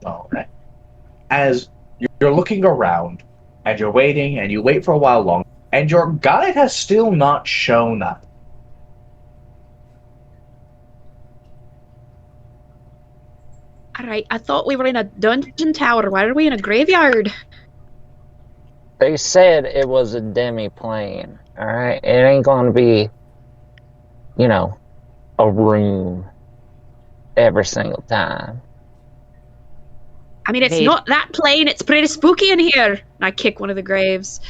Alright. As you're looking around, and you're waiting, and you wait for a while longer, and your guide has still not shown up. Alright, I thought we were in a dungeon tower. Why are we in a graveyard? They said it was a demi-plane, alright? It ain't gonna be, a room every single time. I mean, it's Made- not that plain. It's pretty spooky in here. And I kick one of the graves.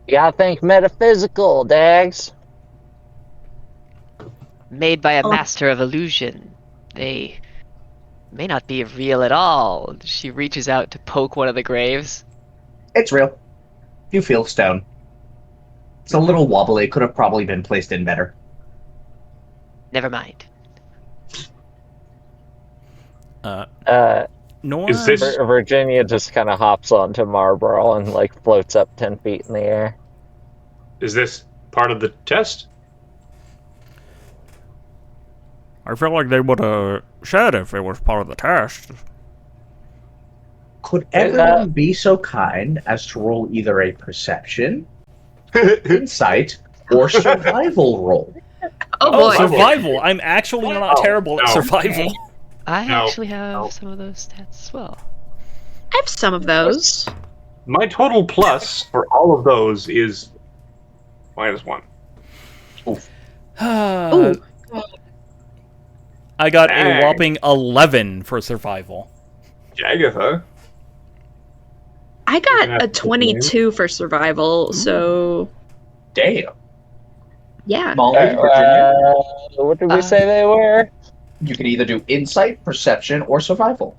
You gotta think metaphysical, Dags. Made by a Oh. master of illusion. They may not be real at all. She reaches out to poke one of the graves. It's real. You feel stone. It's a little wobbly. Could have probably been placed in better. Never mind. Norm. Is this- Virginia just kind of hops onto Marlboro and floats up 10 feet in the air. Is this part of the test? I feel like they would have said if it was part of the test. Could everyone be so kind as to roll either a perception, insight, or survival roll? Oh, Oh, boy. survival! I'm actually not terrible at no. survival. I No. actually have No. some of those stats as well. I have some of those. My total plus for all of those is -1. Ooh. I got a Dang. whopping 11 for survival. Jagatha. I gonna have got a to 22 for survival, so Damn. yeah. Molly, Virginia, What did we say they were? you can either do insight, perception, or survival.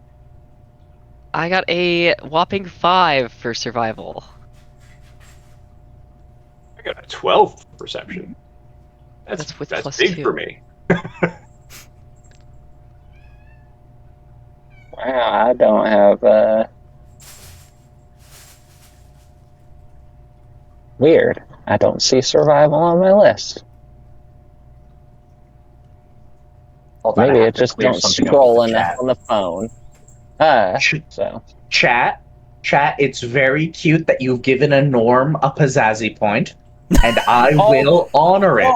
I got a whopping 5 for survival. I got a 12 perception. That's with That's plus big 2. for me. Wow, I don't have. Weird. I don't see survival on my list. Hold on, I Maybe have it to just clear don't something up in scroll the enough chat. on the phone. So. Chat, it's very cute that you've given a Norm a pizzazzy point, and I will honor it.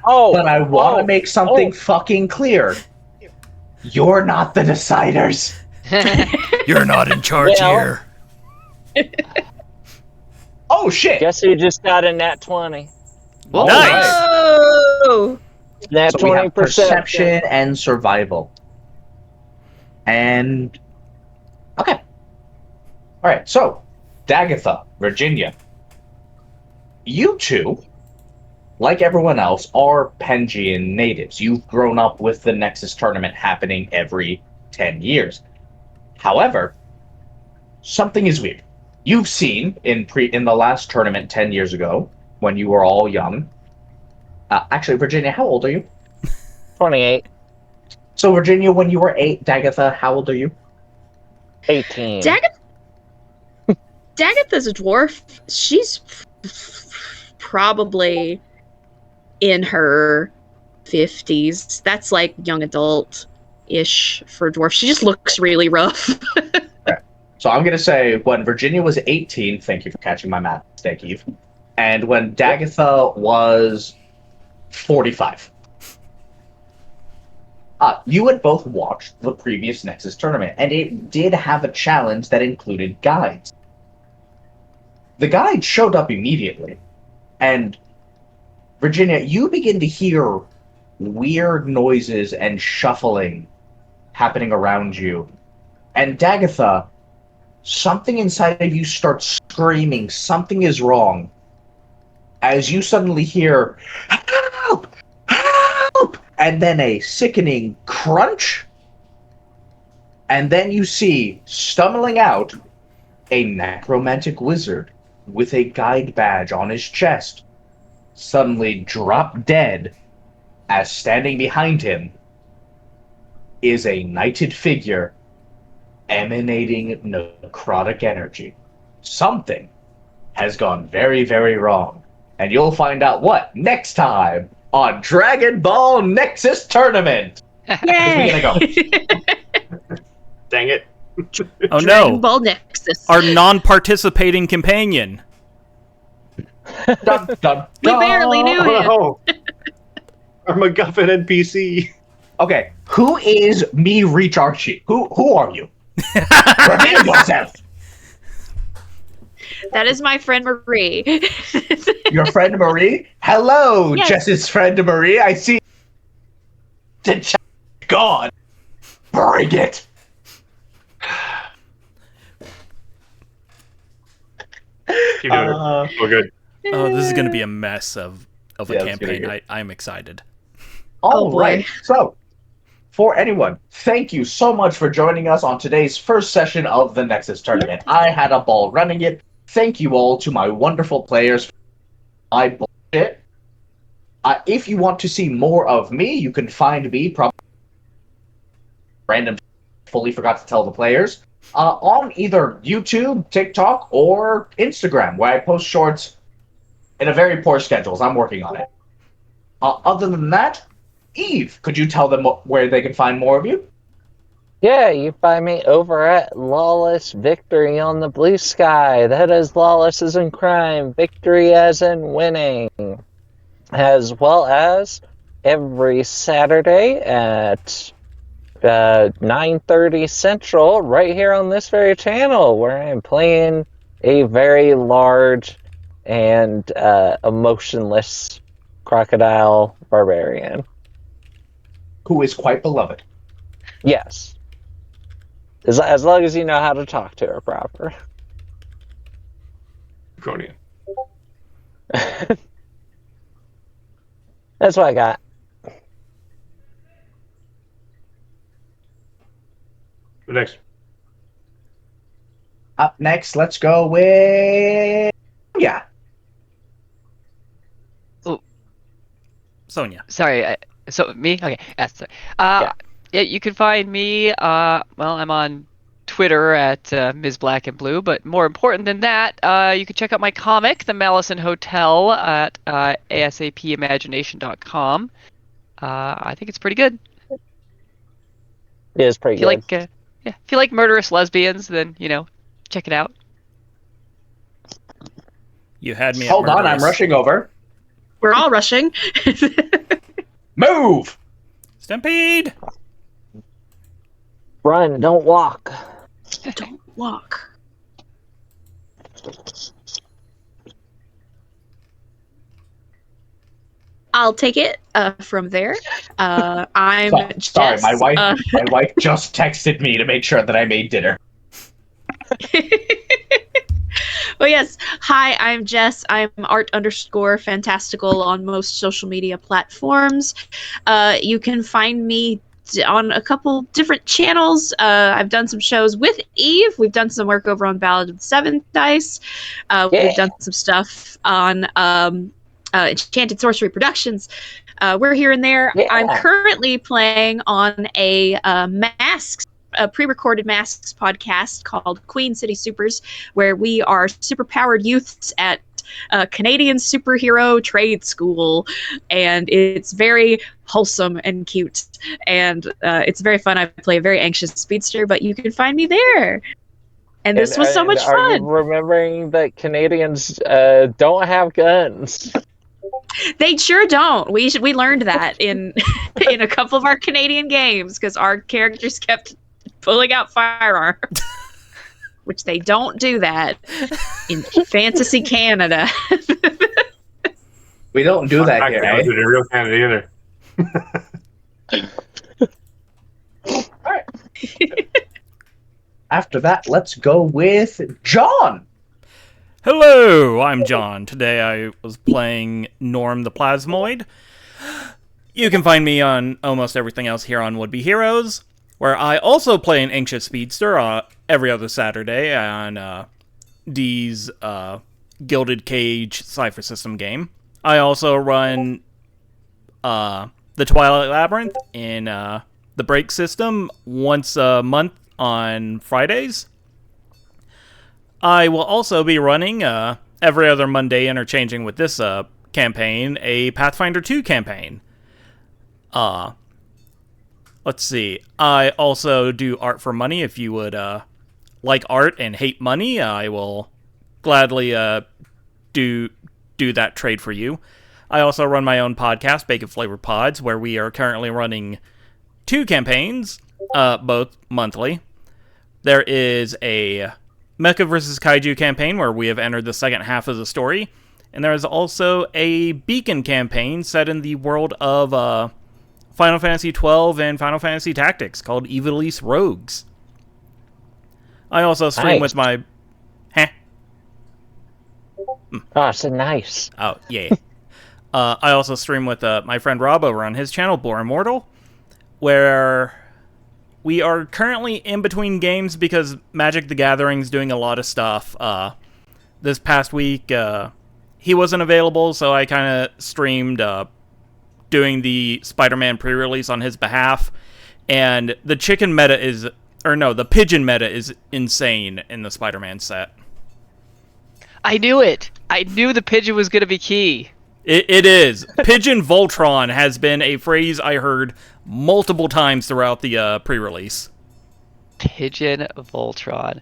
But I want to make something fucking clear. You're not the deciders. You're not in charge Well- here. Oh shit! Guess who just got a nat 20? Whoa. Nice. Oh, Nat So we 20 have perception and survival. And okay. All right. So, Dagatha, Virginia, you two, like everyone else, are Pengian natives. You've grown up with the Nexus tournament happening every 10 years. However, something is weird. You've seen in the last tournament 10 years ago when you were all young. Actually, Virginia, how old are you? 28. So, Virginia, when you were 8, Dagatha, how old are you? 18. Dagatha's a dwarf. She's probably in her 50s. That's like young adult-ish for a dwarf. She just looks really rough. So I'm going to say when Virginia was 18, thank you for catching my math mistake, Eve, and when Dagatha was 45. You had both watched the previous Nexus tournament, and it did have a challenge that included guides. The guide showed up immediately, and Virginia, you begin to hear weird noises and shuffling happening around you. And Dagatha, something inside of you starts screaming, something is wrong. As you suddenly hear, help! Help! And then a sickening crunch. And then you see, stumbling out, a necromantic wizard with a guide badge on his chest suddenly drop dead as standing behind him is a knighted figure emanating necrotic energy. Something has gone very, very wrong. And you'll find out what next time on Dragon Ball Nexus Tournament. Yay! We're gonna Dang it. Oh Dragon no. Ball Nexus. Our non-participating companion. Dun, dun, We dun. barely knew him. Oh, our MacGuffin NPC. Okay, who is me, Reach Archie? Who are you? Reveal yourself. That is my friend Marie. Your friend Marie? Hello, Yes. Jess's friend Marie. I see. God, bring it. Keep doing it. Oh, good. Oh, this is going to be a mess of a Yeah, it's gonna campaign. be- I'm excited. All boy. right. So, for anyone, thank you so much for joining us on today's first session of the Nexus Tournament. I had a ball running it. Thank you all to my wonderful players. I bullshit. If you want to see more of me, you can find me probably random. Fully forgot to tell the players on either YouTube, TikTok, or Instagram, where I post shorts in a very poor schedule. I'm working on it. Other than that, Eve, could you tell them where they can find more of you? Yeah, you find me over at Lawless Victory on the Blue Sky. That is lawless as in crime, victory as in winning. As well as every Saturday at 9:30 Central, right here on this very channel, where I'm playing a very large and emotionless crocodile barbarian. Who is quite beloved. Yes. As long as you know how to talk to her proper. Draconian. That's what I got. The next. Up next, let's go with Sonia. Sorry. So me? Okay. Yes. Sorry. Yeah. Yeah. You can find me. Well, I'm on Twitter at Ms. Black and Blue, but more important than that, you can check out my comic, The Malison Hotel, at asapimagination.com. I think it's pretty good. It is pretty If you good. like, if you like murderous lesbians, then check it out. You had me at Hold on, I'm murderous. rushing over. We're all rushing. Move! Stampede! Run, don't walk. Don't walk. I'll take it from there. I'm Sorry, Jess. my wife just texted me to make sure that I made dinner. Well, yes. Hi, I'm Jess. I'm art_fantastical on most social media platforms. You can find me on a couple different channels. I've done some shows with Eve. We've done some work over on Ballad of the Seventh Dice. We've done some stuff on Enchanted Sorcery Productions. We're here and there. Yeah. I'm currently playing on a pre-recorded Masks podcast called Queen City Supers, where we are superpowered youths at Canadian superhero trade school, and it's very wholesome and cute, and it's very fun. I play a very anxious speedster, but you can find me there. And this was so much Are fun. you remembering that Canadians don't have guns? They sure don't. We learned that in in a couple of our Canadian games because our characters kept pulling out firearms, which they don't do that in Fantasy Canada. We don't do that I here, don't eh? do it in real Canada either. After that, let's go with John. Hello, I'm John. Today I was playing Norm the Plasmoid. You can find me on almost everything else here on Would Be Heroes, where I also play an anxious speedster every other Saturday on D's Gilded Cage Cypher System game. I also run the Twilight Labyrinth in the Break system once a month on Fridays. I will also be running every other Monday, interchanging with this campaign, a Pathfinder 2 campaign. Let's see. I also do art for money. If you would like art and hate money, I will gladly do that trade for you. I also run my own podcast, Bacon Flavor Pods, where we are currently running 2 campaigns, both monthly. There is a Mecha vs. Kaiju campaign where we have entered the second half of the story, and there is also a Beacon campaign set in the world of Final Fantasy XII and Final Fantasy Tactics called Evilise Rogues. I also stream with my... Oh, so nice. Oh, yeah. I also stream with my friend Rob over on his channel, Bore Immortal, where we are currently in between games because Magic the Gathering's doing a lot of stuff. This past week, he wasn't available, so I kind of streamed doing the Spider-Man pre-release on his behalf. And the chicken meta is... Or no, the pigeon meta is insane in the Spider-Man set. I knew it. I knew the pigeon was going to be key. It is. Pigeon Voltron has been a phrase I heard multiple times throughout the pre-release. Pigeon Voltron.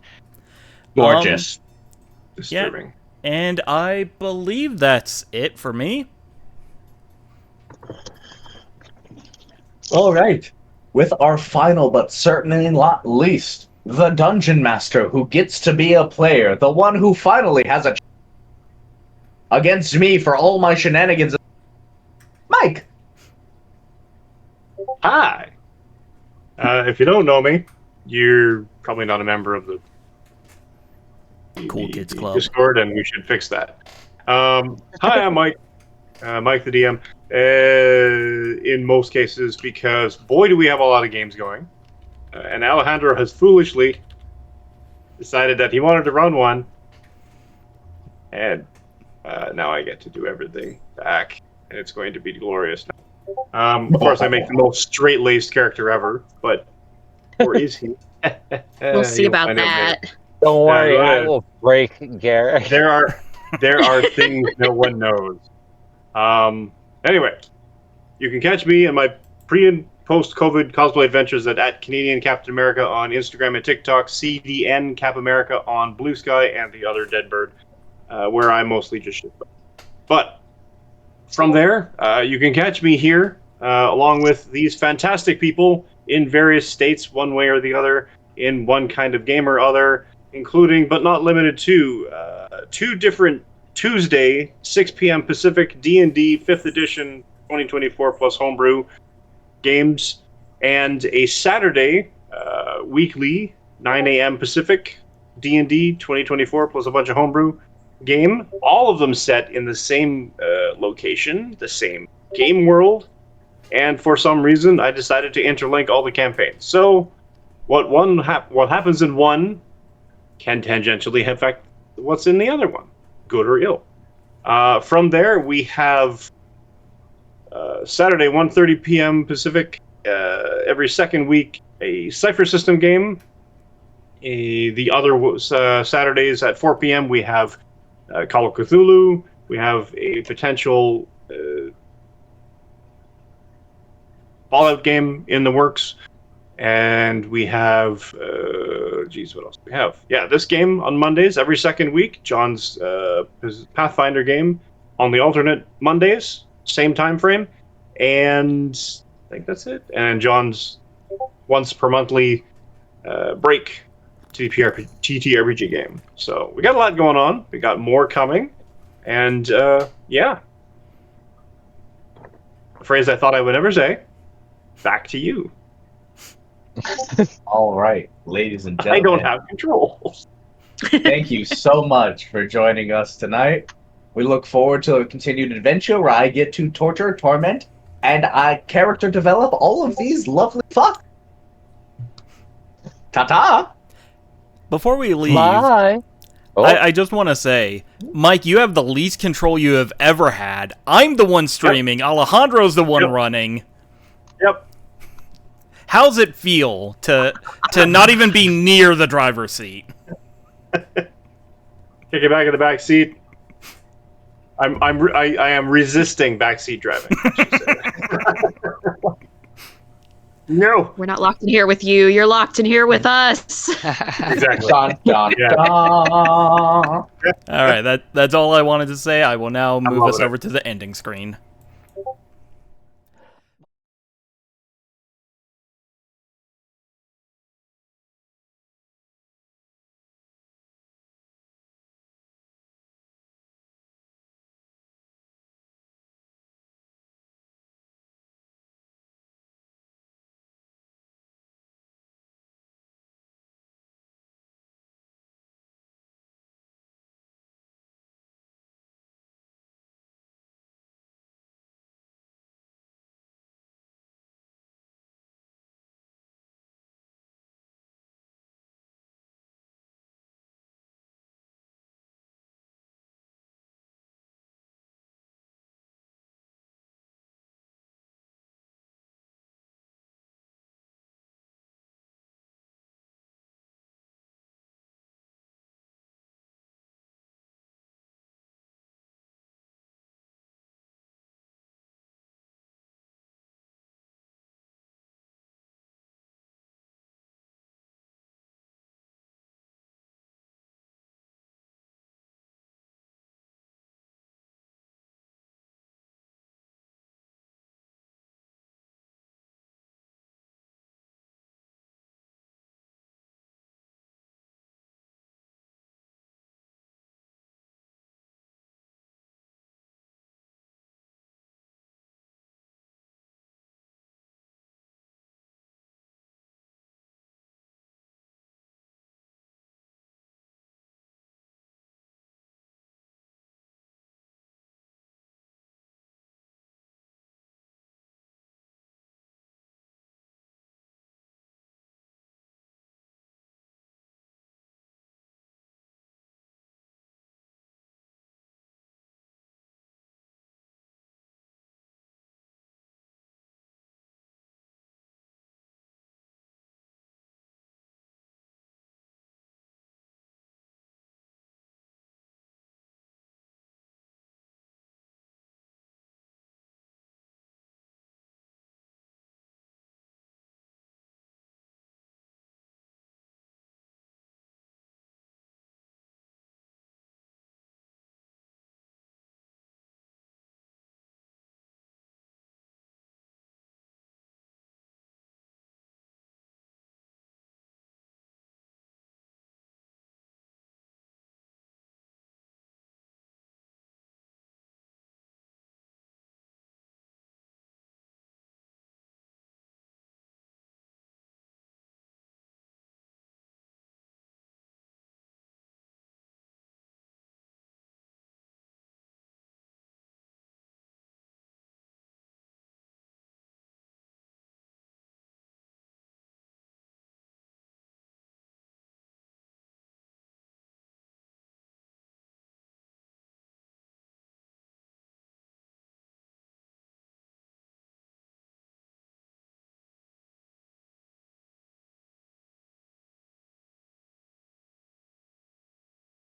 Gorgeous. Disturbing. Yeah, and I believe that's it for me. All right. With our final but certainly not least, the Dungeon Master who gets to be a player, the one who finally has a against me for all my shenanigans. Mike! Hi. If you don't know me, you're probably not a member of the Cool Kids Club. Discord, and we should fix that. Hi, I'm Mike. Mike the DM. In most cases, because boy, do we have a lot of games going. And Alejandro has foolishly decided that he wanted to run one, and now I get to do everything back, and it's going to be glorious. Of course, I make the most straight-laced character ever, but or is he? We'll see You'll about find out later. that. Don't worry, go I ahead. will break Garrett. There are things no one knows. Anyway, you can catch me in my pre and post COVID cosplay adventures at Canadian Captain America on Instagram and TikTok, CDN Cap America on Blue Sky, and the other Deadbird, where I mostly just shit. But from there, you can catch me here along with these fantastic people in various states, one way or the other, in one kind of game or other, including but not limited to 2 different Tuesday 6 p.m. Pacific D&D 5th edition 2024 plus homebrew games, and a Saturday weekly 9 a.m. Pacific D&D 2024 plus a bunch of homebrew game, all of them set in the same location, the same game world, and for some reason I decided to interlink all the campaigns. So what happens in one can tangentially affect what's in the other one, good or ill. From there, we have Saturday, 1:30 p.m. Pacific, every second week, a Cypher System game. The other Saturdays at 4 p.m., we have Call of Cthulhu. We have a potential Fallout game in the works. And we have, what else do we have? Yeah, this game on Mondays every second week. John's Pathfinder game on the alternate Mondays, same time frame. And I think that's it. And John's once per monthly break TTRPG game. So we got a lot going on. We got more coming. And yeah. A phrase I thought I would never say. Back to you. All right, ladies and I gentlemen. don't have control. Thank you so much for joining us tonight. We look forward to a continued adventure where I get to torture, torment, and I character develop all of these lovely fuck. Ta-ta! Before we leave, Bye. Oh, I just want to say, Mike, you have the least control you have ever had. I'm the one streaming. Alejandro's the one Yep. running. Yep. How's it feel to not even be near the driver's seat? Kick it back in the back seat. I am resisting backseat driving. No. We're not locked in here with you. You're locked in here with us. Exactly. Dun, dun, Yeah. dun. All right, that's all I wanted to say. I will now move love us it. over to the ending screen.